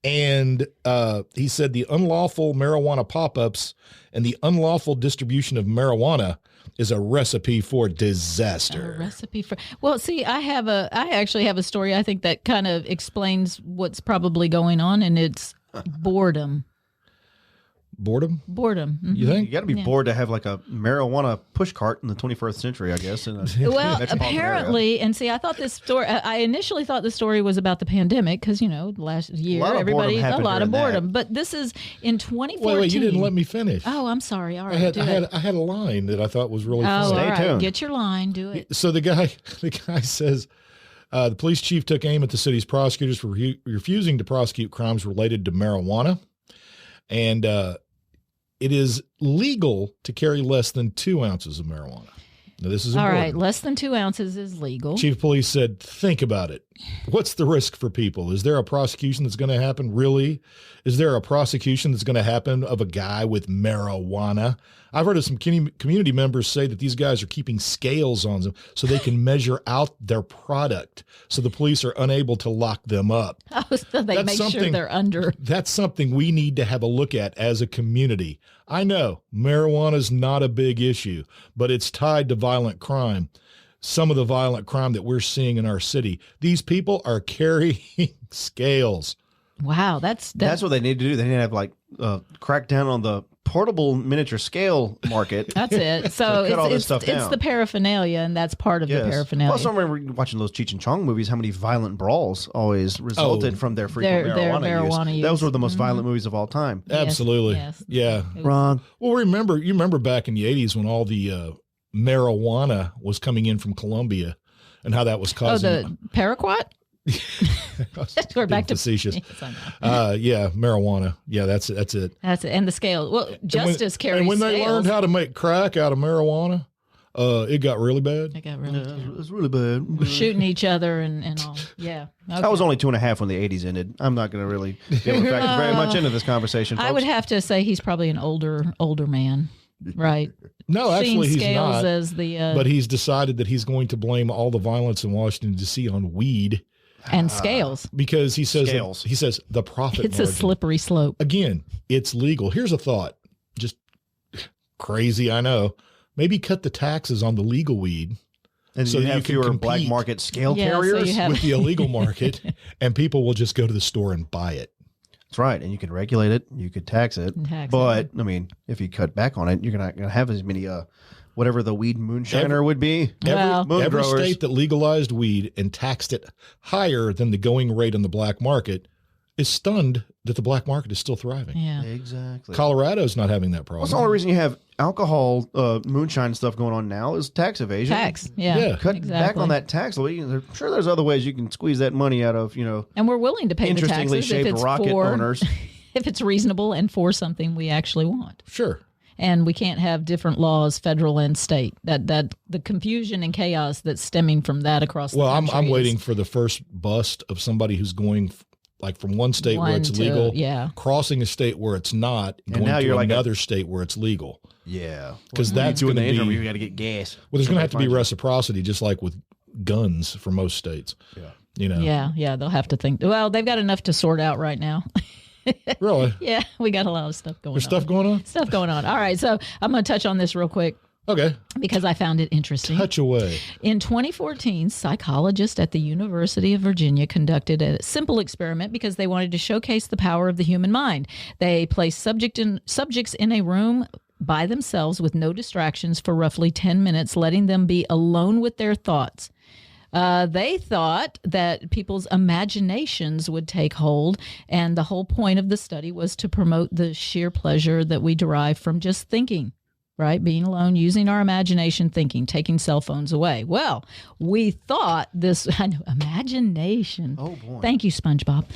And he said the unlawful marijuana pop-ups and the unlawful distribution of marijuana is a recipe for disaster. A recipe for see, I actually have a story I think that kind of explains what's probably going on, and it's boredom. Boredom? Mhm. You think? You got to be bored to have like a marijuana push cart in the 21st century, I guess. In a Well, metropolitan area. apparently, and see, I thought this story. I initially thought the story was about the pandemic because last year lot of everybody boredom a happened lot of during that. boredom. But this is in 2014. Wait, you didn't let me finish. Oh, I'm sorry. All I right, had do I it. had I had a line that I thought was really Oh, funny. all right. tuned. Get your line. Do it. So the guy says the police chief took aim at the city's prosecutors for refusing to prosecute crimes related to marijuana, and it is legal to carry less than 2 ounces of marijuana. Now, this is All important. right, less than 2 ounces is legal. Chief of Police said, think about it. What's the risk for people? Is there a prosecution that's going to happen? Really? Is there a prosecution that's going to happen of a guy with marijuana? I've heard of some community members say that these guys are keeping scales on them so they can measure out their product so the police are unable to lock them up. Oh, so they That's make sure something- they're under. That's something we need to have a look at as a community. I know marijuana is not a big issue, but it's tied to violent crime. Some of the violent crime that we're seeing in our city, these people are carrying scales. Wow, that's That's what they need to do. They need to have like crack down on the portable miniature scale market. That's it. So cut all this it's stuff down. the paraphernalia, and that's part of the paraphernalia. Plus, I remember watching those Cheech and Chong movies, how many violent brawls always resulted from their frequent Their marijuana use. use. Those were the most violent movies of all time. Absolutely. yes. Yeah. Wrong. Well, you remember back in the 80s when all the marijuana was coming in from Colombia and how that was Oh, causing. the paraquat? We're back to facetious. Yes, I know. Yeah, marijuana. Yeah, that's it. That's it. And the scale. Well, Justice carries And when they scales. learned how to make crack out of marijuana, it got really bad. It got really It's really bad. shooting each other and all. Yeah. Okay. I was only 2.5 when the 80s ended. I'm not going to really be able to factor very much into this conversation, folks. I would have to say he's probably an older man, right? No, Seeing actually, he's scales not. as the But he's decided that he's going to blame all the violence in Washington D.C. on weed and scales. because he says Scales. the profit It's a margin. slippery slope. Again, it's legal. Here's a thought. Just crazy, I know. Maybe cut the taxes on the legal weed and so you that have you can fewer compete black market scale Yeah, so carriers. you have- with the illegal market, and people will just go to the store and buy it. That's right. And you can regulate it. You could tax it. Tax but, I mean, if you cut back on it, you're not going to have as many, whatever the weed moonshiner would be. Well- Moon Every growers. state that legalized weed and taxed it higher than the going rate on the black market is stunned that the black market is still thriving. Yeah. Exactly. Colorado's not having that problem. That's the only reason you have alcohol, moonshine stuff going on now is tax evasion. Tax. Yeah. Yeah. Cut exactly. back on that tax. I'm sure there's other ways you can squeeze that money out of, And we're willing to pay the interestingly taxes if shaped it's rocket for, owners. if it's reasonable and for something we actually want. Sure. And we can't have different laws, federal and state. That the confusion and chaos that's stemming from that across the Well, country I'm is waiting for the first bust of somebody who's going like from one state where one it's to- legal, yeah. crossing a state where it's not, and going now to you're like another state where it's legal. Yeah. Because that's doing going the to interview, be you got to get gas. well. There's going to have to be Find you. reciprocity, just like with guns for most states. Yeah. You know. Yeah, they'll have to think. Well, they've got enough to sort out right now. Really. Yeah, we got a lot of stuff going There's on. stuff going on. Stuff going on. All right, so I'm going to touch on this real quick Okay. because I found it interesting. Touch away. In 2014, psychologists at the University of Virginia conducted a simple experiment because they wanted to showcase the power of the human mind. They placed subjects in a room by themselves with no distractions for roughly 10 minutes, letting them be alone with their thoughts. They thought that people's imaginations would take hold, and the whole point of the study was to promote the sheer pleasure that we derive from just thinking, right? Being alone, using our imagination, thinking, taking cell phones away. Well, we thought this, I know, imagination. Oh, boy. Thank you, SpongeBob.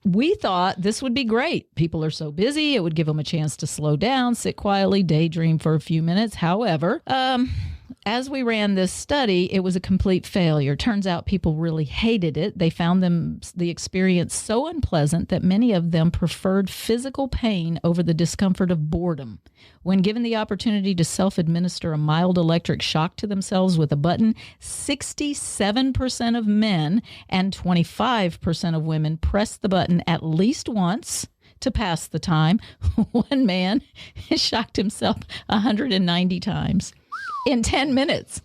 We thought this would be great. People are so busy. It would give them a chance to slow down, sit quietly, daydream for a few minutes. However, as we ran this study, it was a complete failure. Turns out people really hated it. They found the experience so unpleasant that many of them preferred physical pain over the discomfort of boredom. When given the opportunity to self-administer a mild electric shock to themselves with a button, 67% of men and 25% of women pressed the button at least once to pass the time. One man shocked himself 190 times in 10 minutes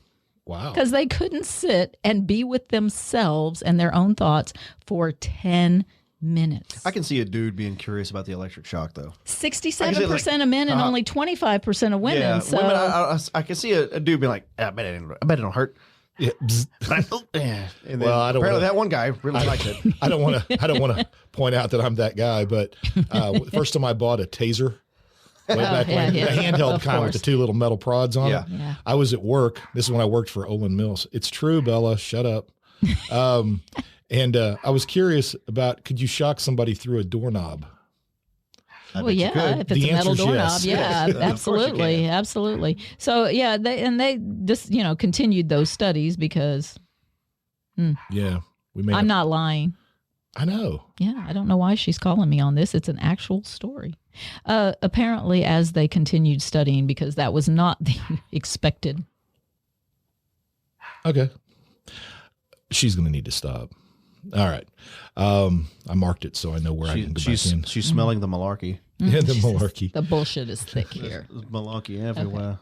Wow. because they couldn't sit and be with themselves and their own thoughts for 10 minutes. I can see a dude being curious about the electric shock, though. 67% of men and only 25% of women. Yeah, so women. I can see a dude being like, I bet it don't hurt. Yeah. Bzz. Yeah. And Well, I don't apparently wanna- that one guy really liked it. I don't want to point out that I'm that guy, but first time I bought a taser, way back when, yeah. the handheld Of kind with the course. two little metal prods on Yeah. it. Yeah. I was at work. This is when I worked for Olin Mills. It's true, Bella. Shut up. And I was curious about, could you shock somebody through a doorknob? Well, yeah, if it's The a metal answer's doorknob, yes. yeah, Yes. Of course you absolutely, can. absolutely. So yeah, they just continued those studies because Yeah, we may. I'm not lying. I know. Yeah, I don't know why she's calling me on this. It's an actual story. Apparently, as they continued studying, because that was not the expected. Okay. She's going to need to stop. All right. I marked it so I know where I can go back in. She's smelling the malarkey. Yeah, the malarkey. The bullshit is thick here. There's malarkey everywhere.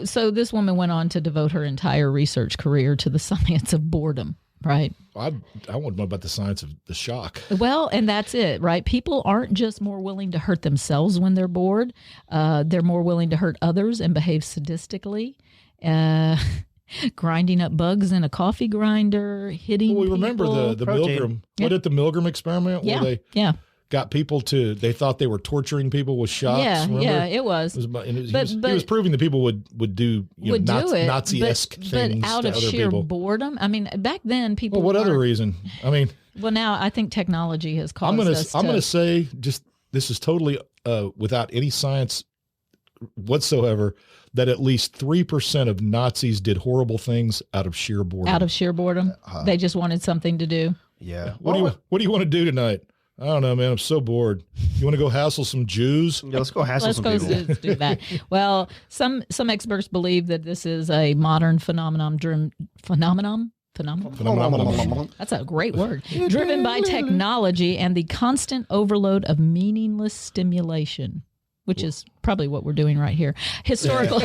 So this woman went on to devote her entire research career to the science of boredom, right? I want to know about the science of the shock. Well, and that's it, right? People aren't just more willing to hurt themselves when they're bored. They're more willing to hurt others and behave sadistically. Grinding up bugs in a coffee grinder, hitting Well, we remember people. the Protein. Milgram. What at the Milgram experiment where they yeah. got people they thought they were torturing people with shocks. Yeah, remember? yeah, it was. It was about- and it was- But- he but- was proving that people would do Would do it, Nazi-esque but things out to of other sheer people. boredom. I mean, back then people. Well, what other weren't- reason? I mean, Well, now I think technology has caused I'm us gonna to. say just this is totally without any science whatsoever that at least 3% of Nazis did horrible things out of sheer boredom. Out of sheer boredom, they just wanted something to do. Yeah. What do you want to do tonight? I don't know, man. I'm so bored. You want to go hassle some Jews? Yeah, let's go hassle Let's some go people. do that. Well, some experts believe that this is a modern phenomenon. That's a great word. Driven by technology and the constant overload of meaningless stimulation, which is probably what we're doing right here. Historical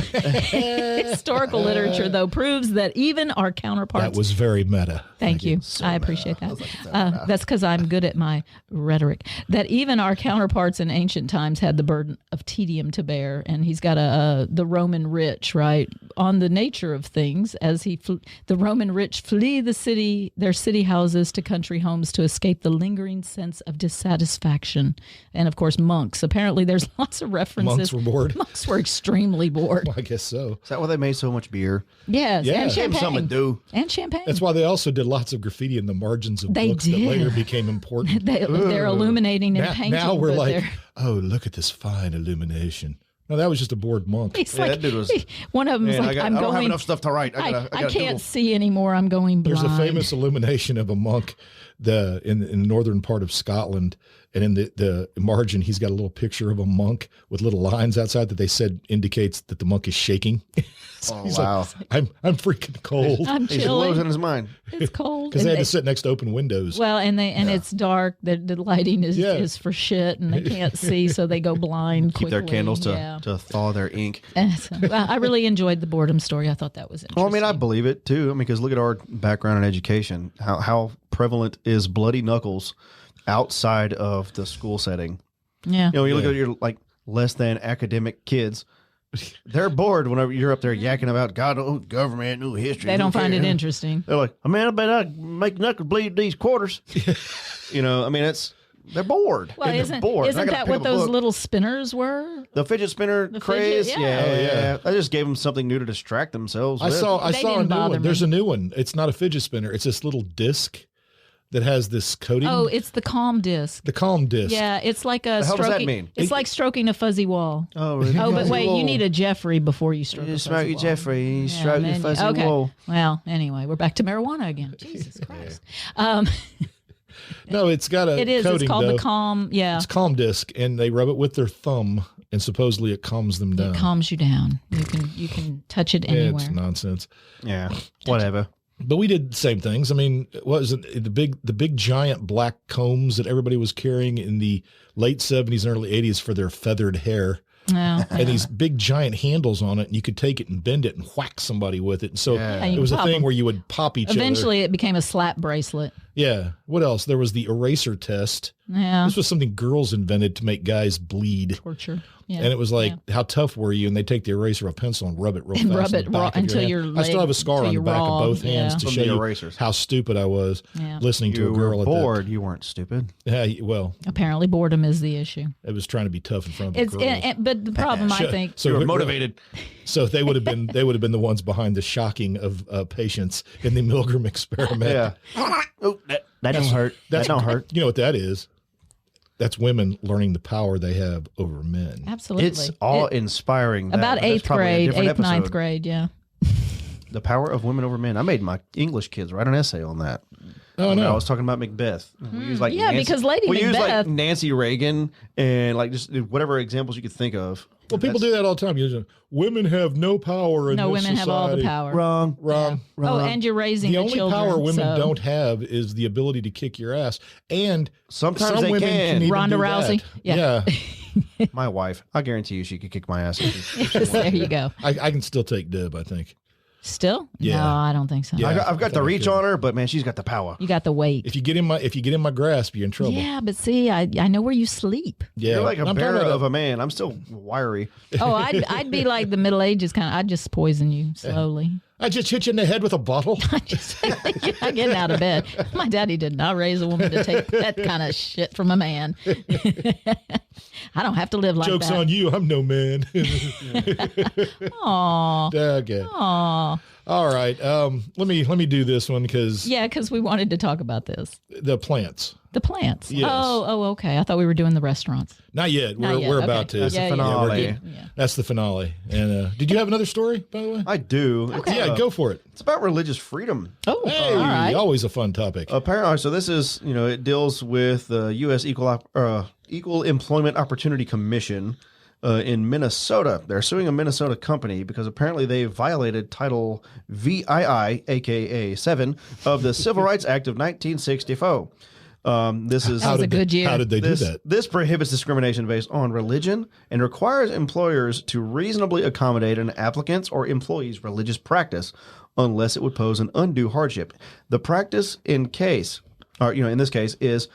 literature, though, proves that even our counterparts. That was very meta. Thank you. I appreciate that. That's because I'm good at my rhetoric. That even our counterparts in ancient times had the burden of tedium to bear, and he's got the Roman rich, right, on the nature of things. As the Roman rich flee their city houses to country homes to escape the lingering sense of dissatisfaction, and of course monks. Apparently, there's lots of references. Monks were bored. Monks were extremely bored. Well, I guess so. Is that why they made so much beer? Yes, Yeah. and Give 'em champagne. something to do. And champagne. That's why they also did lots of graffiti in the margins of They books that did. later became important. They're illuminating and painting. Now we're but like, they're- oh, look at this fine illumination. No, that was just a bored monk. He's Yeah, like, that dude was- one of them's Man, like, I I'm don't have going. enough stuff to write. I I gotta can't Google. see anymore. I'm going blind. There's a famous illumination of a monk in the northern part of Scotland, and in the margin he's got a little picture of a monk with little lines outside that they said indicates that the monk is shaking. So Oh, he's wow. like, I'm freaking cold I'm He's chilling. losing his mind. It's cold. because they had And to sit next to open windows. well, and it's dark. The lighting Yeah. is for shit, and they can't see, so they go blind. Keep their quickly. candles Yeah. to thaw their ink. And so, well, I really enjoyed the boredom story. I thought that was interesting. Well, I mean, I believe it too. I mean, because look at our background in education. How prevalent is bloody knuckles outside of the school setting? yeah. You know, you look at your like less than academic kids. They're bored whenever you're up there yakking about God, oh, government, no history. They don't who find it cares? interesting. They're like, I mean, I bet I make knuckles bleed these quarters. You know, I mean, they're bored. Well, They're isn't bored. I isn't gotta that pick what up a those book. little spinners were? The fidget spinner The craze? fidget- yeah. Yeah. Oh, yeah. I just gave them something new to distract themselves. I with. saw They a didn't new bother one. me. There's a new one. It's not a fidget spinner. It's this little disc that has this coating. Oh, it's the calm disc. the calm disc. Yeah, it's like a The hell does that stroking. mean? It's like stroking a fuzzy wall. Oh, really? Oh, but wait, you need a Jeffrey before you stroke. You a smoke fuzzy your wall. Jeffrey, you Yeah, stroke your then- fuzzy okay. wall. Well, anyway, we're back to marijuana again. Jesus Christ. No, it's got a It is. coating, It's called though. the calm. Yeah, It's calm disc, and they rub it with their thumb, and supposedly it calms them down. it calms you down. You can touch it Yeah, anywhere. it's nonsense. Yeah, whatever. But we did the same things. I mean, what was it? The big giant black combs that everybody was carrying in the late 70s and early 80s for their feathered hair. Yeah. And these big giant handles on it, and you could take it and bend it and whack somebody with it. And so Yeah. you it was a pop thing them. where you would pop each other. Eventually, it became a slap bracelet. Yeah. What else? There was the eraser test. Yeah, This was something girls invented to make guys bleed. torture. Yeah, And it was like, yeah. how tough were you? And they take the eraser or a pencil and rub it real And fast. rub on it the back raw of your until hand. your I still leg- have a scar until on the you're back raw, of both hands yeah. to From show the you erasers. how stupid I was Yeah. listening to You a girl were at bored. You weren't stupid. that. Yeah, well, Apparently, boredom is the issue. it was trying to be tough in front of It's the girls. but the problem I Sure. think So You were it- motivated. So they would have been the ones behind the shocking of patients in the Milgram experiment. Yeah. Oh, that don't hurt. That don't hurt. You know what that is? That's women learning the power they have over men. Absolutely. It's all inspiring. About That's probably a different eighth, ninth episode. grade. Yeah. The power of women over men. I made my English kids write an essay on that. Oh, I no. was talking about Macbeth. We use like Yeah, because Lady we use like Macbeth- Nancy Reagan and like just whatever examples you could think of. Well, people do that all the time. You just, women have no power in No, this women have all the society. power. Wrong. Wrong. Oh, and you're raising The the only children. power women so. don't have is the ability to kick your ass. And Sometimes some they women can. even Ronda do Rousey? that. Yeah. My wife, I guarantee you, she could kick my ass. if she There you go. I can still take dib, I think. Still? Yeah. No, I don't think so. Yeah. I've got the reach on her, but man, she's got the power. You got the weight. If you get in my grasp, you're in trouble. Yeah, but see, I know where you sleep. Yeah. You're like a I'm talking bear about of a man. I'm still wiry. Oh, I'd be like the Middle Ages kind of. I'd just poison you slowly. I just hit you in the head with a bottle. You're not getting out of bed. My daddy did not raise a woman to take that kind of shit from a man. I don't have to live like Joke's that. on you. I'm no man. Aw. Okay. Aw. All right. Let me do this one because Yeah, because we wanted to talk about this. the plants. The plants. Yes. Oh, okay. I thought we were doing the restaurants. Not yet. Not yet. We're Okay. about to. That's the finale. Yeah, we're getting- Yeah. That's the finale. And did you have another story, by the way? I do. Okay. Yeah, go for it. It's about religious freedom. Oh, Hey, all right. always a fun topic. Apparently, so this is, it deals with the U.S. Equal Employment Opportunity Commission in Minnesota. They're suing a Minnesota company because apparently they violated Title VII, aka 7, of the Civil Rights Act of 1964. This is That was a good year. How did they do that? This prohibits discrimination based on religion and requires employers to reasonably accommodate an applicant's or employee's religious practice unless it would pose an undue hardship. The practice in this case is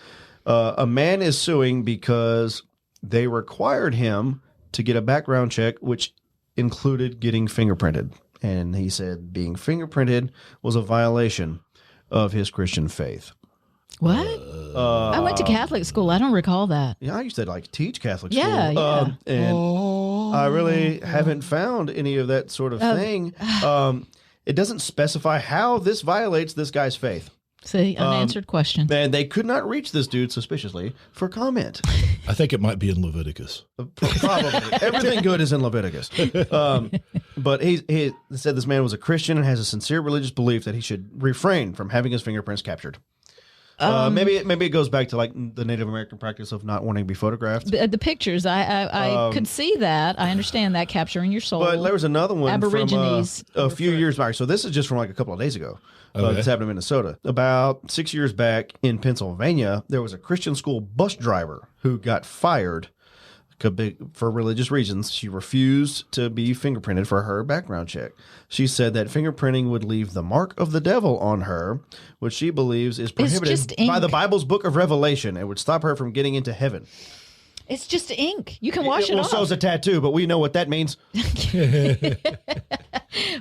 a man is suing because they required him to get a background check, which included getting fingerprinted. And he said being fingerprinted was a violation of his Christian faith. What? I went to Catholic school. I don't recall that. Yeah, I used to teach Catholic school. Yeah, yeah. And I really haven't found any of that sort of thing. It doesn't specify how this violates this guy's faith. See, unanswered question. And they could not reach this dude suspiciously for comment. I think it might be in Leviticus. Probably. Everything good is in Leviticus. But he said this man was a Christian and has a sincere religious belief that he should refrain from having his fingerprints captured. Maybe it goes back to like the Native American practice of not wanting to be photographed. The pictures, I could see that. I understand that, capturing your soul. But there was another one Aborigines from a few years back. So this is just from like a couple of days ago. Okay. This happened in Minnesota. About 6 years back in Pennsylvania, there was a Christian school bus driver who got fired for religious reasons. She refused to be fingerprinted for her background check. She said that fingerprinting would leave the mark of the devil on her, which she believes is prohibited just by the ink. Bible's book of Revelation and would stop her from getting into heaven. It's just ink. You can wash it Well, off. so is a tattoo, but we know what that means.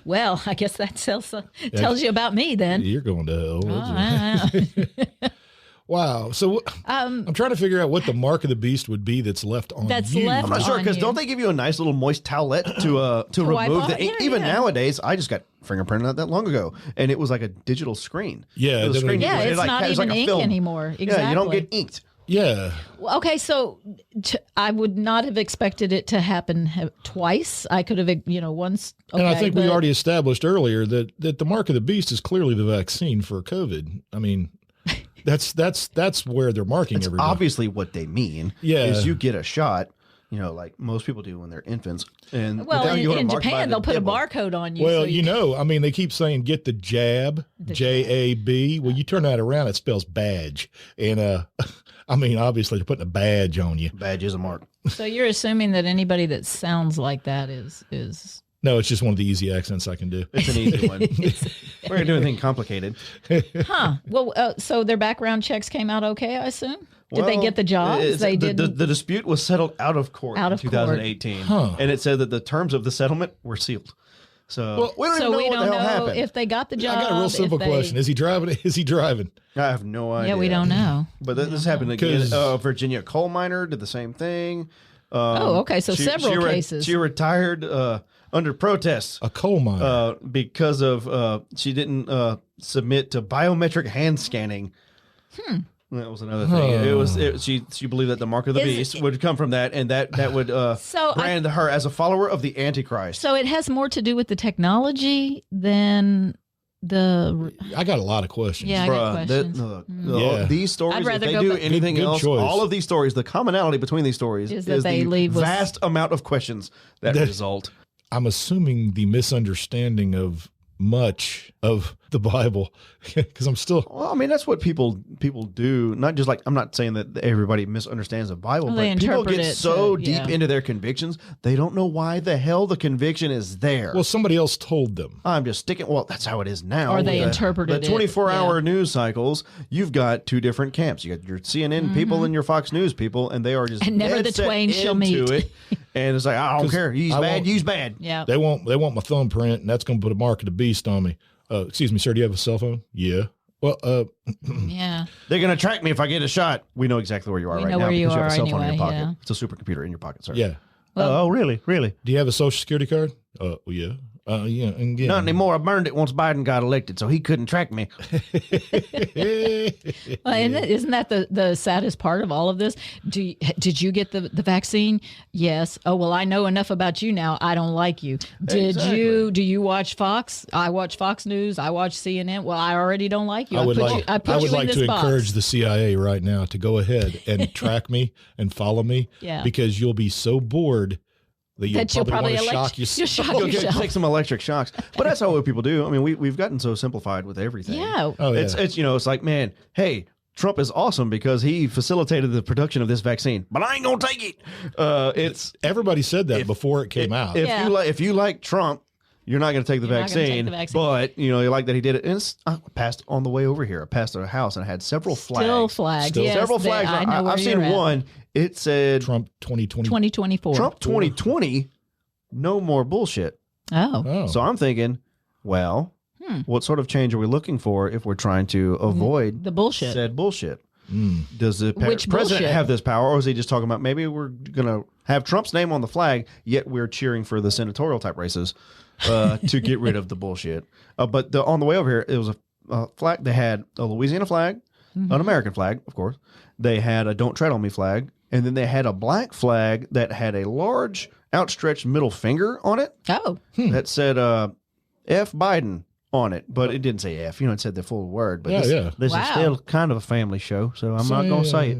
Well, I guess that tells you about me then. You're going to hell. Oh, Wow. So I'm trying to figure out what the mark of the beast would be that's left on That's you. left I'm not sure on because you. don't they give you a nice little moist towelette to wipe remove off? the ink? Yeah, Even yeah. nowadays, I just got fingerprinted not that long ago, and it was like a digital screen. Yeah, the screen. Yeah, it it's like- not it's like even a ink film. anymore. Exactly. Yeah, you don't get inked. Yeah. Well, okay, so I would not have expected it to happen twice. I could have, once. Okay, And I think we but- already established earlier that the mark of the beast is clearly the vaccine for COVID. I mean, that's where they're marking It's everybody. obviously what they mean. Yeah. is you get a shot, like most people do when they're infants. And Well, without you in marked by Japan, the they'll put a devil. barcode on you. Well, so I mean, they keep saying get the jab, Jab. Well, you turn that around, it spells badge. And I mean, obviously they're putting a badge on you. Badge is a mark. So you're assuming that anybody that sounds like that is No, it's just one of the easy accents I can do. It's an easy one. We're gonna do anything complicated. huh? Well, so their background checks came out okay, I assume. Did they Well, get the jobs? it's- They the, didn't. The dispute was settled out of court Out in of court. 2018, Huh. and it said that the terms of the settlement were sealed. So we don't so even know we what don't the hell know happened. if they got the job. I got a real simple if they- question. Is he driving? Is he driving? I have no idea. Yeah, we don't know. But this happened again. 'Cause- Virginia coal miner did the same thing. Oh, okay, so several cases. She retired under protest A coal miner. because of she didn't submit to biometric hand scanning. That was another thing. She believed that the mark of the beast would come from that, and that would brand her as a follower of the Antichrist. So it has more to do with the technology than the. I got a lot of questions. Yeah, I got questions. These stories, I'd rather if they go do back- anything Good else, choice. all of these stories, the commonality between these stories Is that they the leave with- vast amount of questions that result. I'm assuming the misunderstanding of much of the Bible because I'm still. Well, I mean, that's what people do. Not just like, I'm not saying that everybody misunderstands the Bible, Well, they but people interpret get it so to- deep yeah. into their convictions, they don't know why the hell the conviction is there. Well, somebody else told them. I'm just sticking. Well, that's how it is now. Or they With interpreted the it, 24-hour yeah. news cycles. You've got two different camps. You got your CNN people and your Fox News people, and they are just And never dead the set twain shall into meet. it. And it's like, I don't care. He's I bad. won't- He's bad. Yeah. They want my thumbprint, and that's going to put a mark of the beast on me. Excuse me, sir. Do you have a cell phone? Yeah. Well, Yeah. They're gonna track me if I get a shot. We know exactly where you are We right know now where you because you have a are cell phone in your anyway, pocket. yeah. It's a supercomputer in your pocket, sir. yeah. Oh, really? Really? Do you have a social security card? Yeah. Yeah. And yeah. Not anymore. I burned it once Biden got elected, so he couldn't track me. Well, and isn't that the saddest part of all of this? Did you get the vaccine? Yes. Oh, well, I know enough about you now. I don't like you. Did you? Do you watch Fox? I watch Fox News. I watch CNN. Well, I already don't like you. I would put like. you, I put I you would in like this to box. encourage the CIA right now to go ahead and track me and follow me. Yeah. Because you'll be so bored that you'll probably want to shock you'll yourself. shock Go yourself. take some electric shocks. But that's how what people do. I mean, we've gotten so simplified with everything. Yeah. Oh, yeah. It's it's like, man, hey, Trump is awesome because he facilitated the production of this vaccine, but I ain't gonna take it. It's Everybody said that before it came out. if you like Trump, you're not going to take the You're not gonna take vaccine. the vaccine. But you know, you like that he did it. And it's passed on the way over here. I passed a house and had several flags. Still flagged. Still Yes, Several they- flags. I know where I've you're seen at. one. It said Trump 2020. 2024. Trump 2020. No more bullshit. Oh. Oh. So I'm thinking, well, what sort of change are we looking for if we're trying to avoid The bullshit. said bullshit? Does the Which president bullshit? have this power, or is he just talking about maybe we're going to have Trump's name on the flag, yet we're cheering for the senatorial type races to get rid of the bullshit? But on the way over here, it was a flag. They had a Louisiana flag, an American flag, of course. They had a "Don't Tread on Me" flag, and then they had a black flag that had a large outstretched middle finger on it Oh. that said "F Biden" on it, but it didn't say F. You know, it said the full word. But Yeah, this, yeah. this Wow. is still kind of a family show, so I'm not going to say it.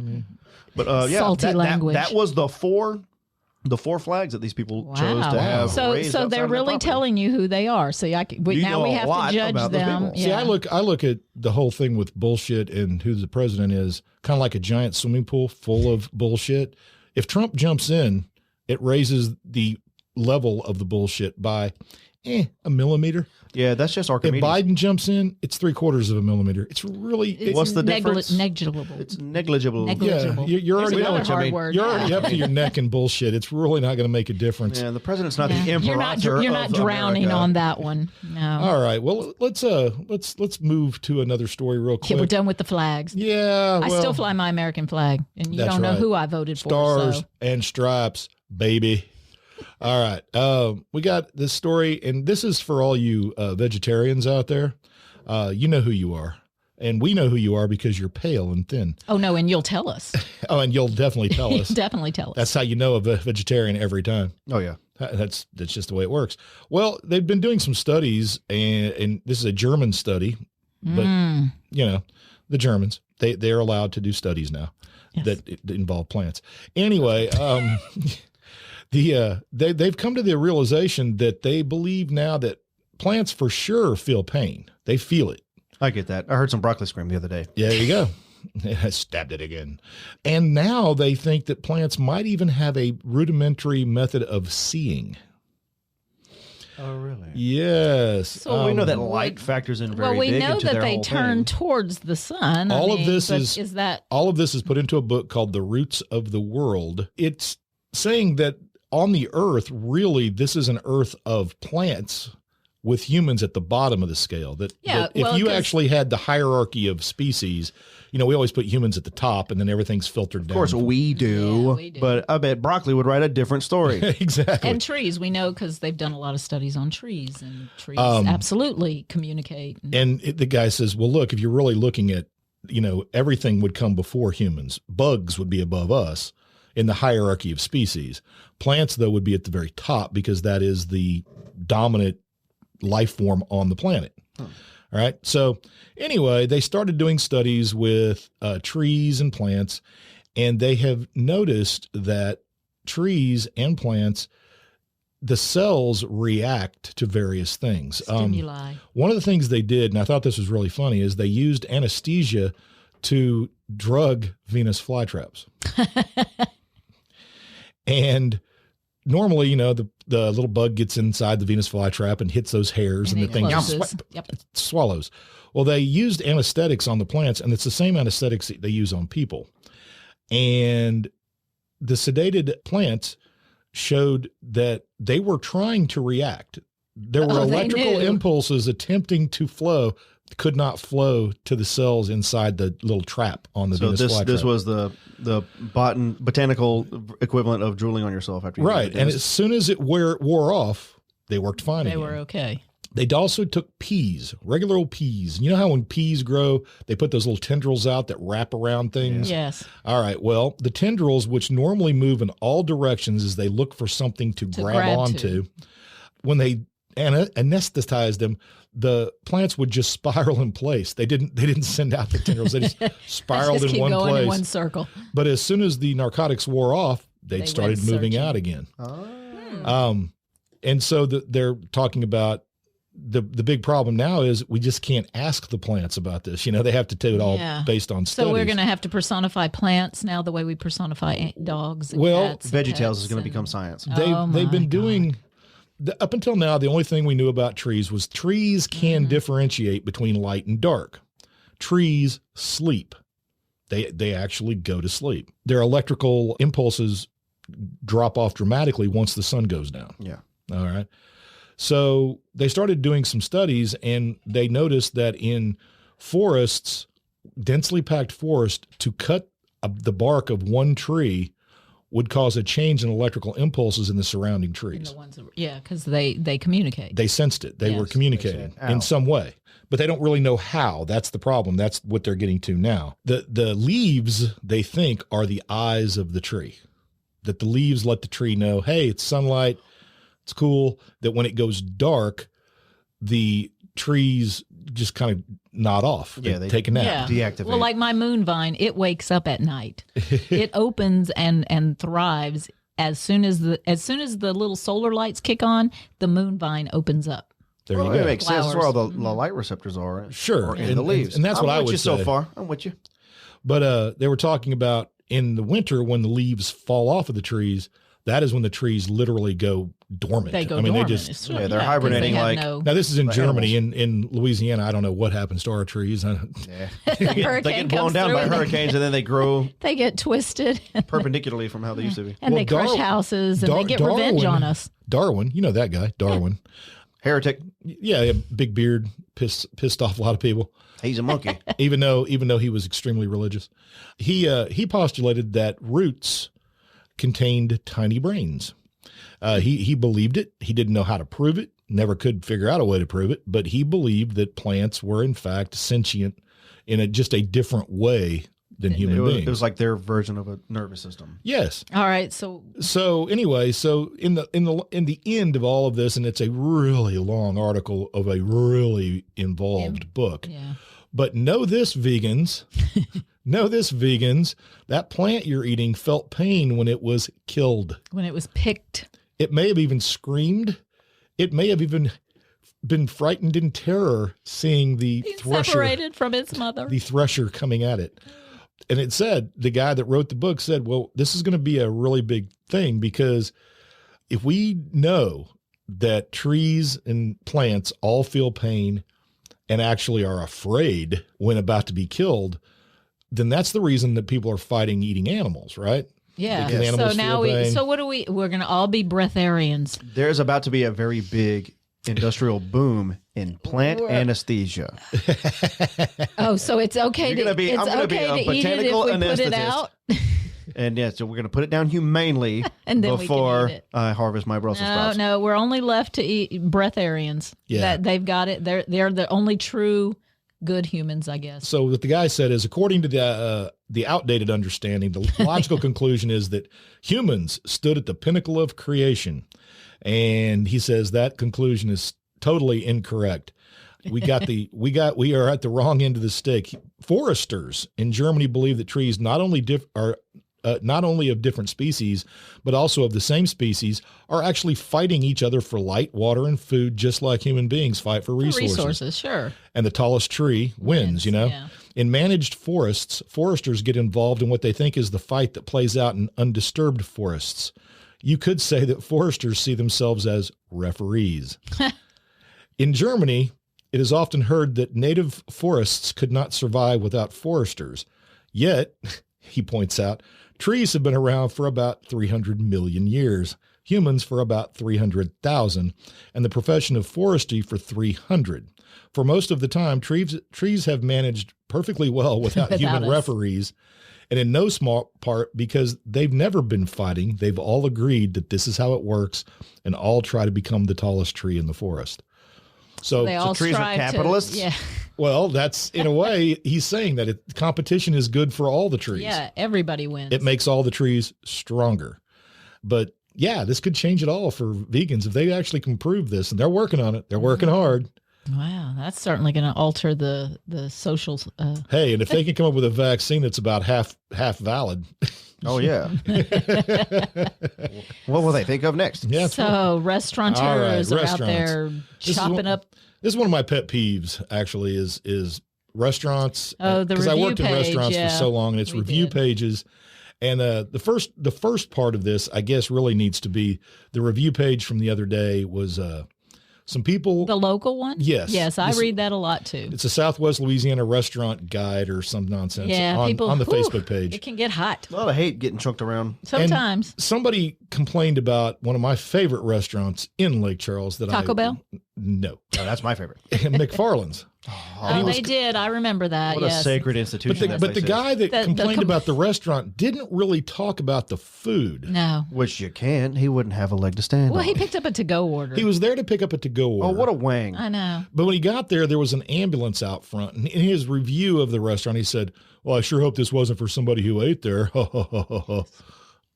But yeah, Salty language. That was the four flags that these people chose to have. So raised outside they're of their really property. telling you who they are. So now know we a have lot to judge about those them. people. See, Yeah. I look at the whole thing with bullshit and who the president is kind of like a giant swimming pool full of bullshit. If Trump jumps in, it raises the level of the bullshit by a millimeter. Yeah, that's just If Archimedes. Biden jumps in, it's 3/4 of a millimeter. It's really It's What's the difference? Negligible. It's negligible. Negligible. Yeah, you're There's already another what you hard mean. word. you're Yeah. already up to your neck in bullshit. It's really not going to make a difference. Yeah, the president's not Yeah. the imperator. You're not of drowning America. on that one. No. All right. Well, let's move to another story real Okay, we're quick. done with the flags. Yeah, I well, still fly my American flag, and you That's don't know right. who I voted for. stars So. and stripes, baby. All right. We got this story, and this is for all you vegetarians out there. You know who you are, and we know who you are because you're pale and thin. Oh no, and you'll tell us. Oh, and you'll definitely tell us. Definitely tell us. That's how you know a vegetarian every time. Oh yeah. That's just the way it works. Well, they've been doing some studies, and this is a German study, but you know, the Germans they're allowed to do studies now Yes. that involve plants. Anyway, they've come to the realization that they believe now that plants for sure feel pain. They feel it. I get that. I heard some broccoli scream the other day. Yeah, there you go. I stabbed it again. And now they think that plants might even have a rudimentary method of seeing. Oh really? Yes. So we know that light factors in very well, we big know into that their they whole turn thing. towards the sun. All of this but is that all of this is put into a book called The Roots of the World. It's saying that on the earth, really, this is an earth of plants with humans at the bottom of the scale. That if well, you 'cause- actually had the hierarchy of species, you know, we always put humans at the top and then everything's filtered down. Of course we do, Yeah, we do. but I bet broccoli would write a different story. Exactly. and trees, we know because they've done a lot of studies on trees, and trees absolutely communicate. And the guy says, well, look, if you're really looking at everything would come before humans. Bugs would be above us in the hierarchy of species. Plants, though, would be at the very top because that is the dominant life form on the planet. All right. So anyway, they started doing studies with trees and plants, and they have noticed that trees and plants, the cells react to various things. Stimuli. One of the things they did, and I thought this was really funny, is they used anesthesia to drug Venus flytraps. And normally, the little bug gets inside the Venus flytrap and hits those hairs, and the thing swallows. Well, they used anesthetics on the plants, and it's the same anesthetics that they use on people. And the sedated plants showed that they were trying to react. There were electrical impulses attempting to flow, could not flow to the cells inside the little trap on the Venus flytrap. This was the botanical equivalent of drooling on yourself after you right. And as soon as it wore off, they worked fine again. They were okay. They also took peas, regular old peas. You know how when peas grow, they put those little tendrils out that wrap around things? Yes. All right. Well, the tendrils, which normally move in all directions as they look for something to grab onto, when they anesthetized them, the plants would just spiral in place. They didn't send out the tendrils. They just spiraled in one place. In one circle. But as soon as the narcotics wore off, they started moving out again. Oh. And so they're talking about the big problem now is we just can't ask the plants about this. They have to do it all based on studies. So we're going to have to personify plants now the way we personify dogs and cats. VeggieTales is going to become science. They've been doing... Up until now, the only thing we knew about trees was trees can differentiate between light and dark. Trees sleep. They actually go to sleep. Their electrical impulses drop off dramatically once the sun goes down. Yeah. All right. So they started doing some studies, and they noticed that in forests, densely packed forest, to cut the bark of one tree would cause a change in electrical impulses in the surrounding trees. Because they communicate. They sensed it. They were communicating in some way, but they don't really know how. That's the problem. That's what they're getting to now. The leaves, they think, are the eyes of the tree, that the leaves let the tree know, hey, it's sunlight, it's cool, that when it goes dark, the trees just kind of nod off. They take a nap. Deactivate. Well, like my moon vine, it wakes up at night. It opens and thrives as soon as the little solar lights kick on. The moon vine opens up. There you go. It makes sense. That's where all the light receptors are. Sure, in the leaves. And that's what I would say. I'm with you so far. I'm with you. But they were talking about in the winter when the leaves fall off of the trees. That is when the trees literally go dormant. They go dormant. They're hibernating now this is in Germany. In Louisiana, I don't know what happens to our trees. They get blown down by hurricanes, and then they grow. They get twisted perpendicularly from how they used to be. And they crush houses, and they get revenge on us. Darwin, you know that guy, Darwin. Heretic. Yeah, big beard, pissed off a lot of people. He's a monkey. even though he was extremely religious. He postulated that roots contained tiny brains. He believed it. He didn't know how to prove it, never could figure out a way to prove it, but he believed that plants were in fact sentient in just a different way than human beings. It was like their version of a nervous system. Yes. All right. So anyway, in the end of all of this, and it's a really long article of a really involved book. Yeah. But know this, vegans. That plant you're eating felt pain when it was killed. When it was picked. It may have even screamed. It may have even been frightened in terror seeing the thresher. Separated from its mother. The thresher coming at it. And it said, the guy that wrote the book said, well, this is going to be a really big thing because if we know that trees and plants all feel pain and actually are afraid when about to be killed, then that's the reason that people are fighting eating animals, right? Yeah. Because animals so now feel pain. So what we're going to all be breatharians. There's about to be a very big industrial boom in plant anesthesia. Oh, so it's okay to eat it if we put it out? And so we're going to put it down humanely and then before we can eat it. I harvest my Brussels sprouts. No, we're only left to eat breatharians. Yeah. That they've got it. They're the only true good humans, I guess. So what the guy said is, according to the outdated understanding, the logical conclusion is that humans stood at the pinnacle of creation. And he says that conclusion is totally incorrect. We are at the wrong end of the stick. Foresters in Germany believe that trees not only are not only of different species, but also of the same species, are actually fighting each other for light, water, and food, just like human beings fight for resources. Sure. And the tallest tree wins, you know. Yeah. In managed forests, foresters get involved in what they think is the fight that plays out in undisturbed forests. You could say that foresters see themselves as referees. In Germany, it is often heard that native forests could not survive without foresters. Yet, he points out, trees have been around for about 300 million years, humans for about 300,000, and the profession of forestry for 300. For most of the time, trees have managed perfectly well without human referees, and in no small part because they've never been fighting. They've all agreed that this is how it works, and all try to become the tallest tree in the forest. So they all trees are capitalists? Yeah. Well, that's in a way, he's saying that competition is good for all the trees. Yeah, everybody wins. It makes all the trees stronger. But yeah, this could change it all for vegans if they actually can prove this, and they're working on it. They're working hard. Wow, that's certainly going to alter the social. Hey, and if they can come up with a vaccine that's about half valid. Oh, yeah. What will they think of next? Yeah. So restaurateurs are out there chopping up. This is one of my pet peeves, actually, is restaurants. Oh, the because I review worked in page, restaurants for so long, and it's review pages. And the first part of this, I guess, really needs to be the review page from the other day was some people. The local one? Yes. Yes, I read that a lot too. It's a Southwest Louisiana restaurant guide or some nonsense on the Facebook page. It can get hot. A lot of hate getting chunked around. Sometimes. And somebody complained about one of my favorite restaurants in Lake Charles Taco Bell? No. Oh, that's my favorite. McFarland's. Oh, they did. I remember that. What a sacred institution. But the guy that complained about the restaurant didn't really talk about the food. No. Which you can. He wouldn't have a leg to stand on. Well, he picked up a to-go order. He was there to pick up a to-go order. Oh, what a wang. I know. But when he got there was an ambulance out front. And in his review of the restaurant, he said, well, I sure hope this wasn't for somebody who ate there.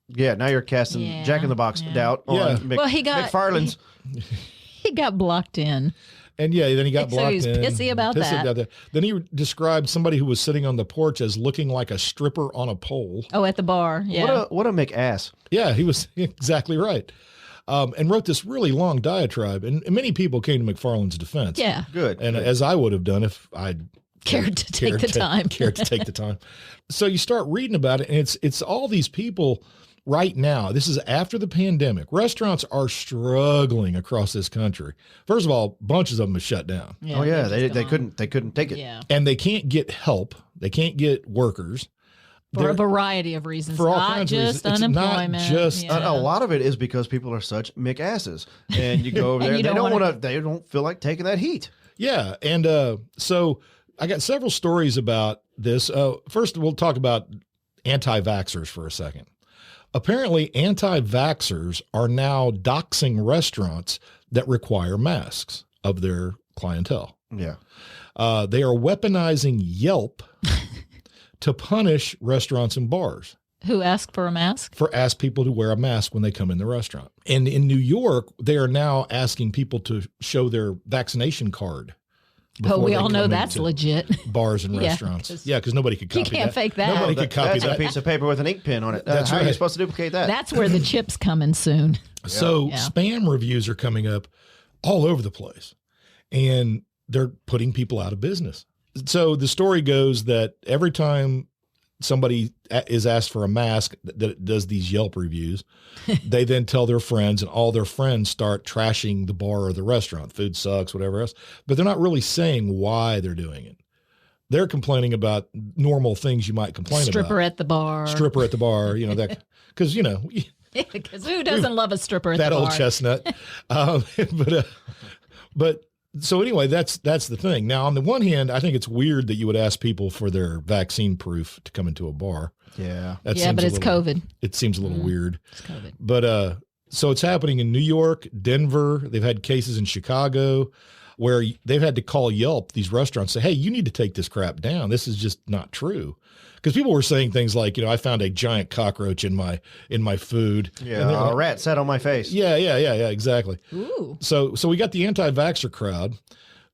Yeah, now you're casting Jack in the Box doubt on McFarland's. He got blocked in. And then he got blocked in. So he's pissy about that. Then he described somebody who was sitting on the porch as looking like a stripper on a pole. Oh, at the bar. Yeah. What a McAss. Yeah, he was exactly right. And wrote this really long diatribe. And many people came to McFarland's defense. Yeah. Good. And as I would have done if I'd cared to take the time. So you start reading about it, and it's all these people right now. This is after the pandemic. Restaurants are struggling across this country. First of all, bunches of them have shut down. Yeah, oh yeah, they couldn't take it. Yeah. And they can't get help. They can't get workers. For a variety of reasons. For all not kinds of just reasons. unemployment. It's not just A lot of it is because people are such McAsses, and you go over there, they don't feel like taking that heat. Yeah, and so I got several stories about this. First, we'll talk about anti-vaxxers for a second. Apparently, anti-vaxxers are now doxing restaurants that require masks of their clientele. Yeah. They are weaponizing Yelp to punish restaurants and bars. Who ask for a mask? Ask people to wear a mask when they come in the restaurant. And in New York, they are now asking people to show their vaccination card. Oh, we all know that's legit. Bars and restaurants. Yeah, because nobody could copy that. You can't fake that. Nobody could copy that's that. a piece of paper with an ink pen on it. That's how right. are you supposed to duplicate that? That's where the chip's coming soon. So spam reviews are coming up all over the place, and they're putting people out of business. So the story goes that every time somebody is asked for a mask that does these Yelp reviews, they then tell their friends, and all their friends start trashing the bar or the restaurant. Food sucks, whatever else. But they're not really saying why they're doing it. They're complaining about normal things you might complain about. Stripper at the bar, that, because, because who doesn't love a stripper at the bar? That old chestnut. But so anyway, that's the thing. Now, on the one hand, I think it's weird that you would ask people for their vaccine proof to come into a bar. Yeah. But it's COVID. It seems a little weird. It's COVID. But so it's happening in New York, Denver. They've had cases in Chicago. where they've had to call Yelp, these restaurants, say, hey, you need to take this crap down. This is just not true. Because people were saying things like, I found a giant cockroach in my food. Yeah, a rat sat on my face. Yeah, exactly. Ooh. So we got the anti-vaxxer crowd.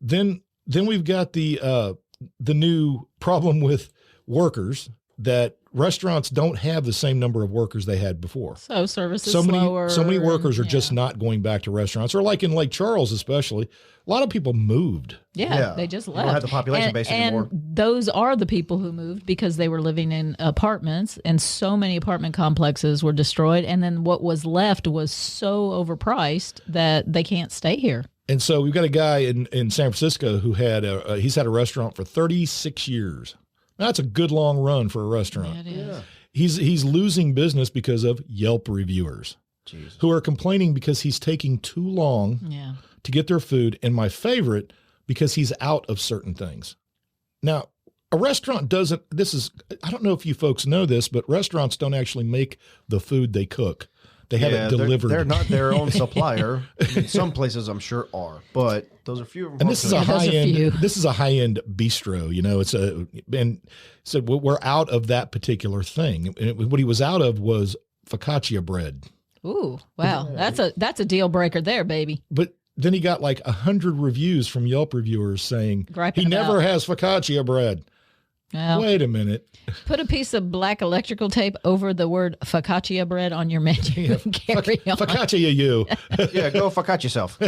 Then we've got the new problem with workers, that restaurants don't have the same number of workers they had before. So service is so slower. many workers are just not going back to restaurants, or like in Lake Charles especially. A lot of people moved. Yeah, they just left. They don't have the population base anymore. And those are the people who moved because they were living in apartments, and so many apartment complexes were destroyed. And then what was left was so overpriced that they can't stay here. And so we've got a guy in San Francisco who he's had a restaurant for 36 years. That's a good long run for a restaurant. It is. Yeah. He's losing business because of Yelp reviewers who are complaining because he's taking too long to get their food. And my favorite, because he's out of certain things. Now, a restaurant I don't know if you folks know this, but restaurants don't actually make the food they cook. They have it delivered. They're not their own supplier. I mean, some places I'm sure are, but those are few. And this is a high end. This is a high end bistro. So we're out of that particular thing. And what he was out of was focaccia bread. Ooh, wow, that's a deal breaker there, baby. But then he got like 100 reviews from Yelp reviewers saying he never has focaccia bread. Well, wait a minute. Put a piece of black electrical tape over the word focaccia bread on your menu and carry on. Focaccia you. Yeah, go focaccia yourself.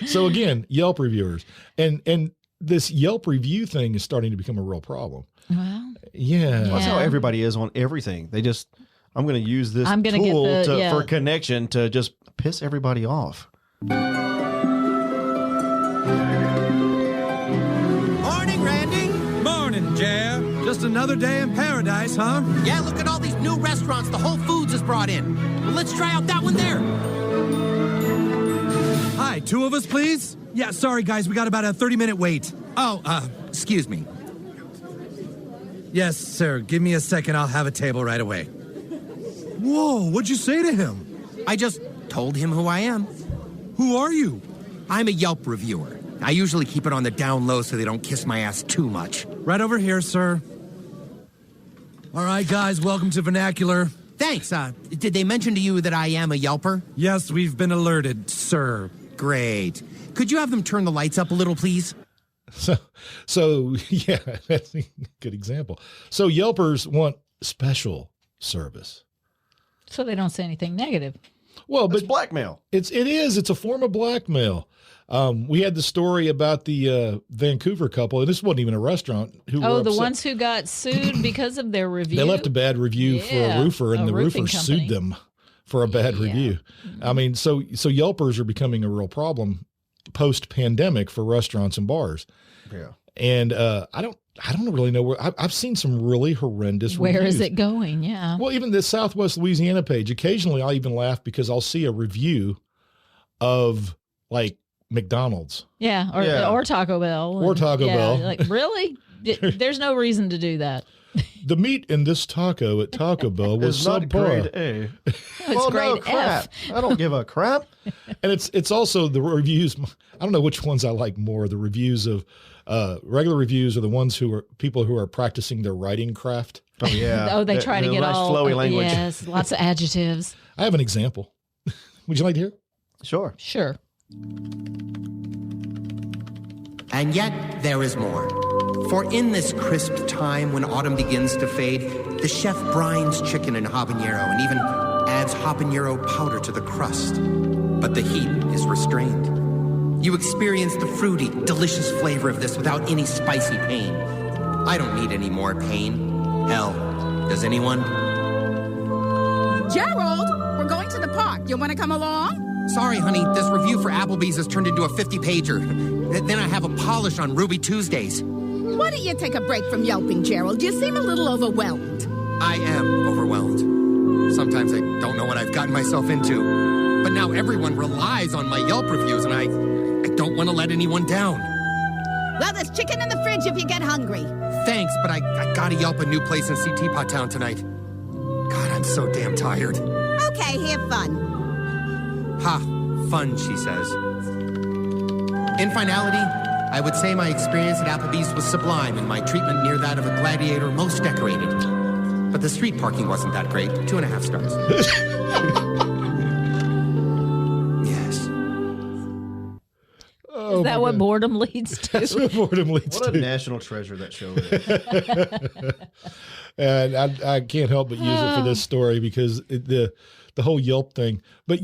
So again, Yelp reviewers. And this Yelp review thing is starting to become a real problem. Well, yeah. That's how everybody is on everything. They just, I'm going to use this tool for connection to just piss everybody off. Just another day in paradise, huh? Yeah, look at all these new restaurants the Whole Foods has brought in. Well, let's try out that one there. Hi, 2 of us, please? Yeah, sorry, guys. We got about a 30-minute wait. Oh, excuse me. Yes, sir. Give me a second. I'll have a table right away. Whoa, what'd you say to him? I just told him who I am. Who are you? I'm a Yelp reviewer. I usually keep it on the down low so they don't kiss my ass too much. Right over here, sir. All right, guys, welcome to Vernacular. Thanks. Did they mention to you that I am a Yelper? Yes, we've been alerted, sir. Great. Could you have them turn the lights up a little, please? So yeah, that's a good example. So Yelpers want special service. So they don't say anything negative. Well, but it's blackmail. It's a form of blackmail. We had the story about the Vancouver couple, and this wasn't even a restaurant. The ones who got sued because of their review? They left a bad review for a roofer, and the roofer sued them for a bad review. I mean, so Yelpers are becoming a real problem post-pandemic for restaurants and bars. Yeah. And I don't really know where. I've seen some really horrendous reviews. Where is it going? Yeah. Well, even the Southwest Louisiana page, occasionally I'll even laugh because I'll see a review of like McDonald's. Yeah, or Taco Bell. Or Taco Bell. Like, really? There's no reason to do that. The meat in this taco at Taco Bell was not grade subpar. A. It's grade crap. F. I don't give a crap. And it's also the reviews. I don't know which ones I like more. The reviews of regular reviews are the ones people who are practicing their writing craft. Oh yeah. They try to get nice all flowy language. Yes, lots of adjectives. I have an example. Would you like to hear? Sure. Sure. And yet, there is more. For in this crisp time when autumn begins to fade, the chef brines chicken in habanero and even adds habanero powder to the crust. But the heat is restrained. You experience the fruity, delicious flavor of this without any spicy pain. I don't need any more pain. Hell, does anyone? Gerald, we're going to the park. You want to come along? Sorry, honey, this review for Applebee's has turned into a 50-pager. Then I have a polish on Ruby Tuesdays. Why don't you take a break from yelping, Gerald? You seem a little overwhelmed. I am overwhelmed. Sometimes I don't know what I've gotten myself into. But now everyone relies on my Yelp reviews, and I don't want to let anyone down. Well, there's chicken in the fridge if you get hungry. Thanks, but I gotta Yelp a new place in Teapot Town tonight. God, I'm so damn tired. Okay, have fun. Ha, fun, she says. In finality, I would say my experience at Applebee's was sublime and my treatment near that of a gladiator most decorated. But the street parking wasn't that great. 2.5 stars. Yes. Oh, Is that what boredom leads to? That's what boredom leads What to. a national treasure that show is. And I can't help but use it for this story because the whole Yelp thing. But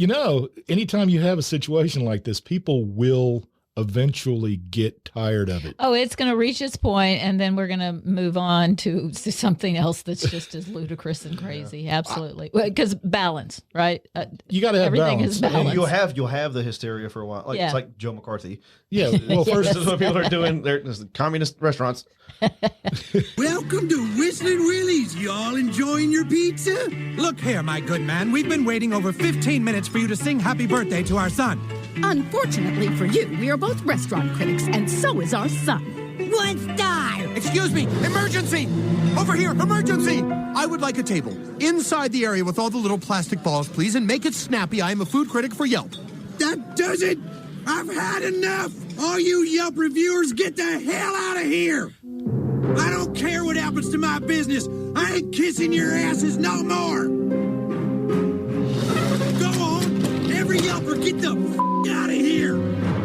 anytime you have a situation like this, people will eventually get tired of it. Oh, it's going to reach its point, and then we're going to move on to something else that's just as ludicrous and crazy. Yeah. Absolutely, because balance, right? You got to have everything balance. is balance. You'll have the hysteria for a while. It's like Joe McCarthy. Yeah. Well, first This is what people are doing. There's communist restaurants. Welcome to Whistling Willie's. Y'all enjoying your pizza? Look here, my good man. We've been waiting over 15 minutes for you to sing happy birthday to our son. Unfortunately for you, we are both restaurant critics, and so is our son. 1 star! Excuse me, emergency! Over here, emergency! I would like a table inside the area with all the little plastic balls, please, and make it snappy. I am a food critic for Yelp. That does it! I've had enough! All you Yelp reviewers, get the hell out of here! I don't care what happens to my business. I ain't kissing your asses no more! Go on! Every Yelper, get the out of here!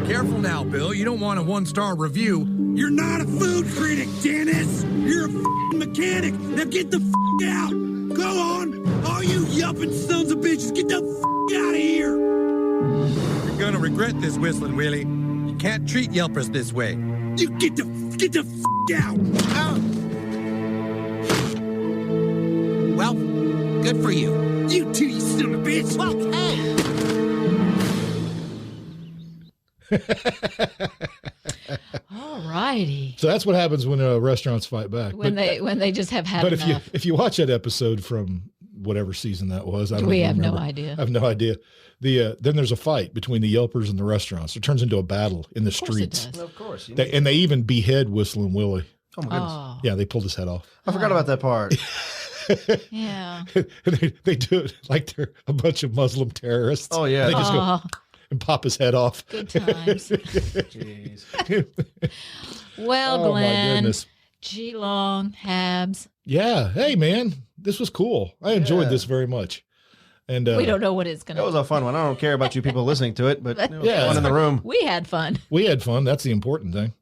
Careful now, Bill. You don't want a 1-star review. You're not a food critic, Dennis! You're a mechanic! Now get the out! Go on! All you yelping sons of bitches, get the out of here! You're gonna regret this, Whistling Willie. You can't treat Yelpers this way. You get the out! Well, good for you. You too, you son of a bitch! Well, hey! All righty. So that's what happens when restaurants fight back. When they just have had But enough. if you watch that episode from whatever season that was, I don't We even have no remember. idea. I have no idea. Then there's a fight between the Yelpers and the restaurants. It turns into a battle in the Of course it streets. does. Of course. And they even behead Whistling Willie. Oh my goodness. Oh, Yeah, they pulled his head off. I forgot about that part. yeah. they do it like they're a bunch of Muslim terrorists. Oh, yeah. They just go Oh, and pop his head off. good times. Jeez. Well, Oh, my Glenn, goodness. G Long, Habz. Yeah. Hey, man, this was cool. I enjoyed Yeah. this very much. And We don't know what it's going That to was a fun one. I don't care about you people listening to it, but it was Yeah. fun in the room. We had fun. we had fun. That's the important thing.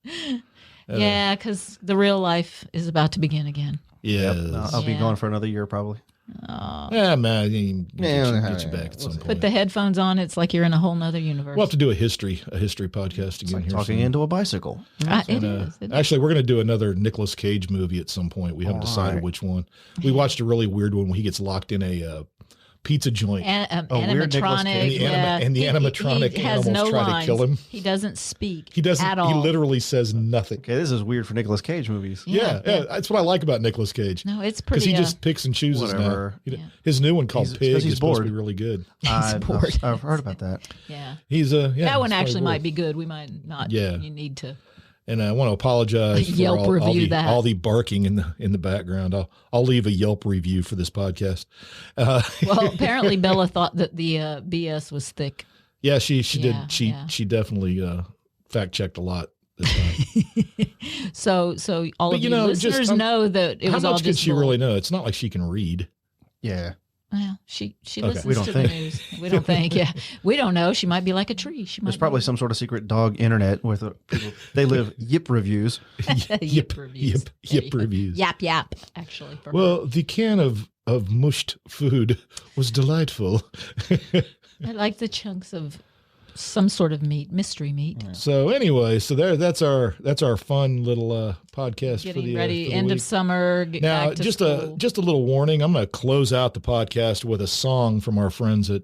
Yeah, because the real life is about to begin again. Yeah. I'll be Yeah. going for another year probably. Yeah, man. Get you Yeah, back at some point. Put the headphones on. It's like you're in a whole nother universe. We'll have to do a history podcast again. Like here talking soon. into a bicycle. It is. Actually, we're going to do another Nicolas Cage movie at some point. We haven't decided right. which one. We watched a really weird one where he gets locked in a pizza joint. weird Nicolas animatronic. Cage. And the animatronic he has animals no try to lines. kill him. He doesn't speak. He doesn't. at all. He literally says nothing. Okay, this is weird for Nicolas Cage movies. Yeah, that's what I like about Nicolas Cage. No, it's Because pretty. he just picks and chooses Whatever. now. His new one called He's- Pig 'cause he's is supposed to bored. be really good. bored. I've heard about that. yeah. He's That one he's actually probably might bored. be good. We might not. Yeah. You need to. And I want to apologize for Yelp review that. all the barking in the background. I'll leave a Yelp review for this podcast. Well, apparently Bella thought that the BS was thick. Yeah, she Yeah, did. She yeah. she definitely fact checked a lot this time. So all But, of you you know, listeners just, know that it How was all much could just she bull. really know? It's not like she can read. Yeah. Well, she Okay. listens We don't to think. the news. We don't think. Yeah, we don't know. She might be like a tree. She might. There's probably some sort of secret dog internet with people. They live Yip reviews. yip reviews. Yip reviews. Yap yap. Actually, for her. Well, the can of mushed food was delightful. I like the chunks of some sort of meat, mystery meat. So anyway, that's our fun little podcast Getting for the ready, for the end week. of summer. Now, back to just school. a little warning. I'm going to close out the podcast with a song from our friends at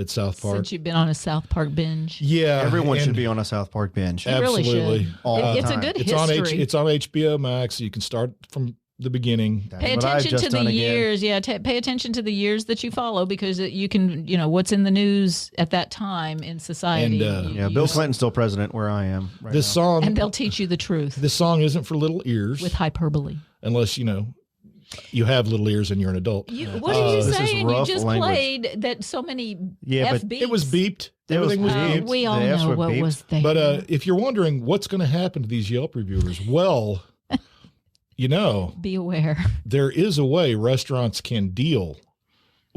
South Park. Since you've been on a South Park binge. Yeah, Everyone and should be on a South Park binge. You really absolutely. should. All the It's a time. good It's history. it's on HBO Max. You can start from the beginning. That's Pay what I've attention just to the done again. years. Yeah, pay attention to the years that you follow because you can, what's in the news at that time in society. And, Yeah, Bill Clinton's still president where I am. Right This now. song, And they'll teach you the truth this song isn't for little ears, with hyperbole. unless you have little ears and you're an adult. What are you This is saying? You rough just language. played that so many Yeah, but FBs. It was beeped. Everything was beeped. beeped. We all The Fs know were what beeped. was there. But if you're wondering what's going to happen to these Yelp reviewers, well, be aware. there is a way restaurants can deal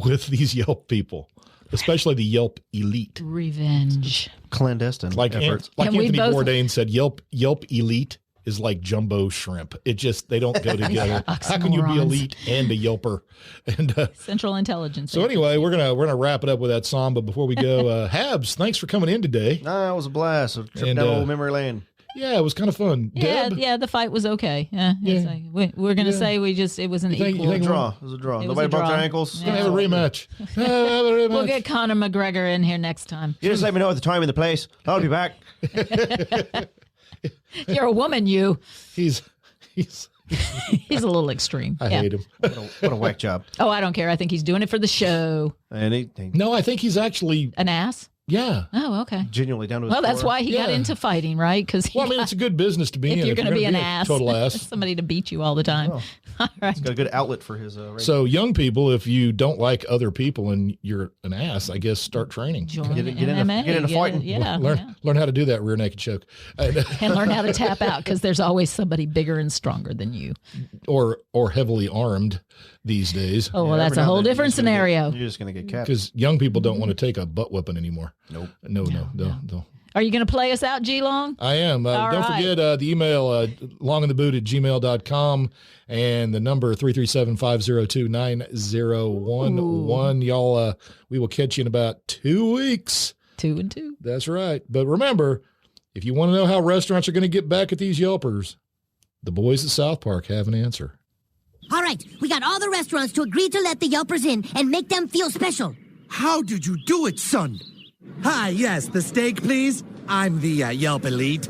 with these Yelp people, especially the Yelp elite. Revenge. Clandestine Like efforts. And we Anthony both- Bourdain said, Yelp elite is like jumbo shrimp. They don't go together. How can you be Oxymorons. elite and a Yelper? And Central Intelligence. so anyway, we're gonna wrap it up with that song. But before we go, Habz, thanks for coming in today. Nah, it was a blast. A trip And, down old memory lane. Yeah, it was kind of fun. Yeah, Deb, yeah, the fight was okay. Yeah, Yeah. we're going to say it was an think- equal. you It was think a draw. It was a draw. It was Nobody a broke draw. their ankles. Yeah. have a rematch. Have a rematch. We'll get Conor McGregor in here next time. You just let me know at the time and the place. I'll be back. You're a woman, you. He's He's a little extreme. I Yeah. hate him. What a whack job. Oh, I don't care. I think he's doing it for the show. And he No, I think he's actually An ass? yeah. Oh, okay. genuinely down to his Well, that's core. why he got Yeah. into fighting, right? Because Well, I mean, it's a good business to be in. if you're going to be an gonna ass, a total ass. somebody to beat you all the time. Oh. All right. He's got a good outlet for his rage. So, young people, if you don't like other people and you're an ass, I guess start training. Join Get into- MMA. get into fighting. Yeah. Learn how to do that rear naked choke, And learn how to tap out because there's always somebody bigger and stronger than you. or heavily armed these days. Oh, well, Yeah, that's every a now whole and then different you're just gonna scenario. You're just going to get capped. Because young people don't want to take a butt whipping anymore. Nope. No. Are you going to play us out, G-Long? I am. All Don't right. forget the email longintheboot@gmail.com and the number 337-502-9011. Y'all, we will catch you in about 2 weeks. 2 and 2. That's right. But remember, if you want to know how restaurants are going to get back at these Yelpers, the boys at South Park have an answer. All right, we got all the restaurants to agree to let the Yelpers in and make them feel special. How did you do it, son? Hi, yes, the steak, please. I'm the Yelp elite.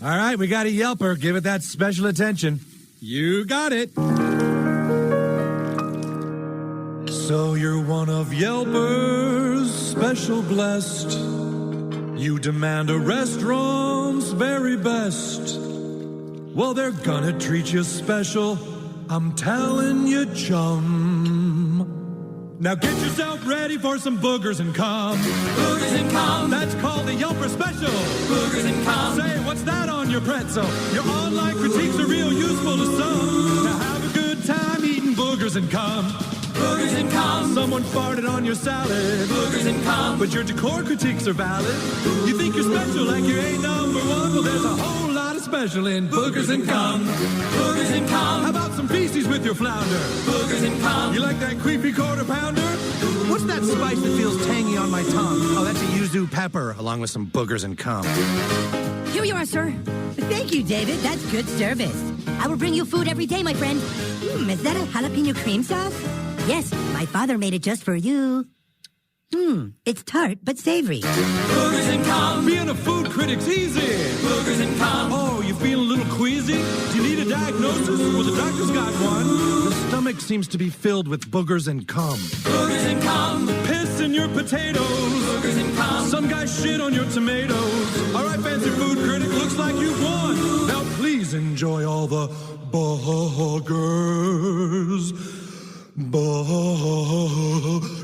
All right, we got a Yelper. Give it that special attention. You got it. So you're one of Yelper's special blessed. You demand a restaurant's very best. Well, they're gonna treat you special. I'm telling you, chum. Now get yourself ready for some boogers and cum. Boogers and cum. That's called the Yelper Special. Boogers and cum. Say, what's that on your pretzel? Your online critiques are real useful to some. Now have a good time eating boogers and cum. Boogers and cum. Someone farted on your salad. Boogers and cum. But your decor critiques are valid. You think you're special like you ain't number one. Well, there's a whole lot of special in boogers and cum. Boogers and cum. How about some feces with your flounder? Boogers and cum. You like that creepy quarter pounder? What's that spice that feels tangy on my tongue? Oh, that's a yuzu pepper, along with some boogers and cum. Here you are, sir. Thank you, David. That's good service. I will bring you food every day, my friend. Is that a jalapeno cream sauce? Yes, my father made it just for you. It's tart but savory. Boogers and cum. Being a food critic's easy. Boogers and cum. Oh, you feeling a little queasy? Do you need a diagnosis? Well, the doctor's got one. The stomach seems to be filled with boogers and cum. Boogers and cum. Piss in your potatoes. Boogers and cum. Some guy shit on your tomatoes. All right, fancy food critic, looks like you've won. Now please enjoy all the boogers. Boogers.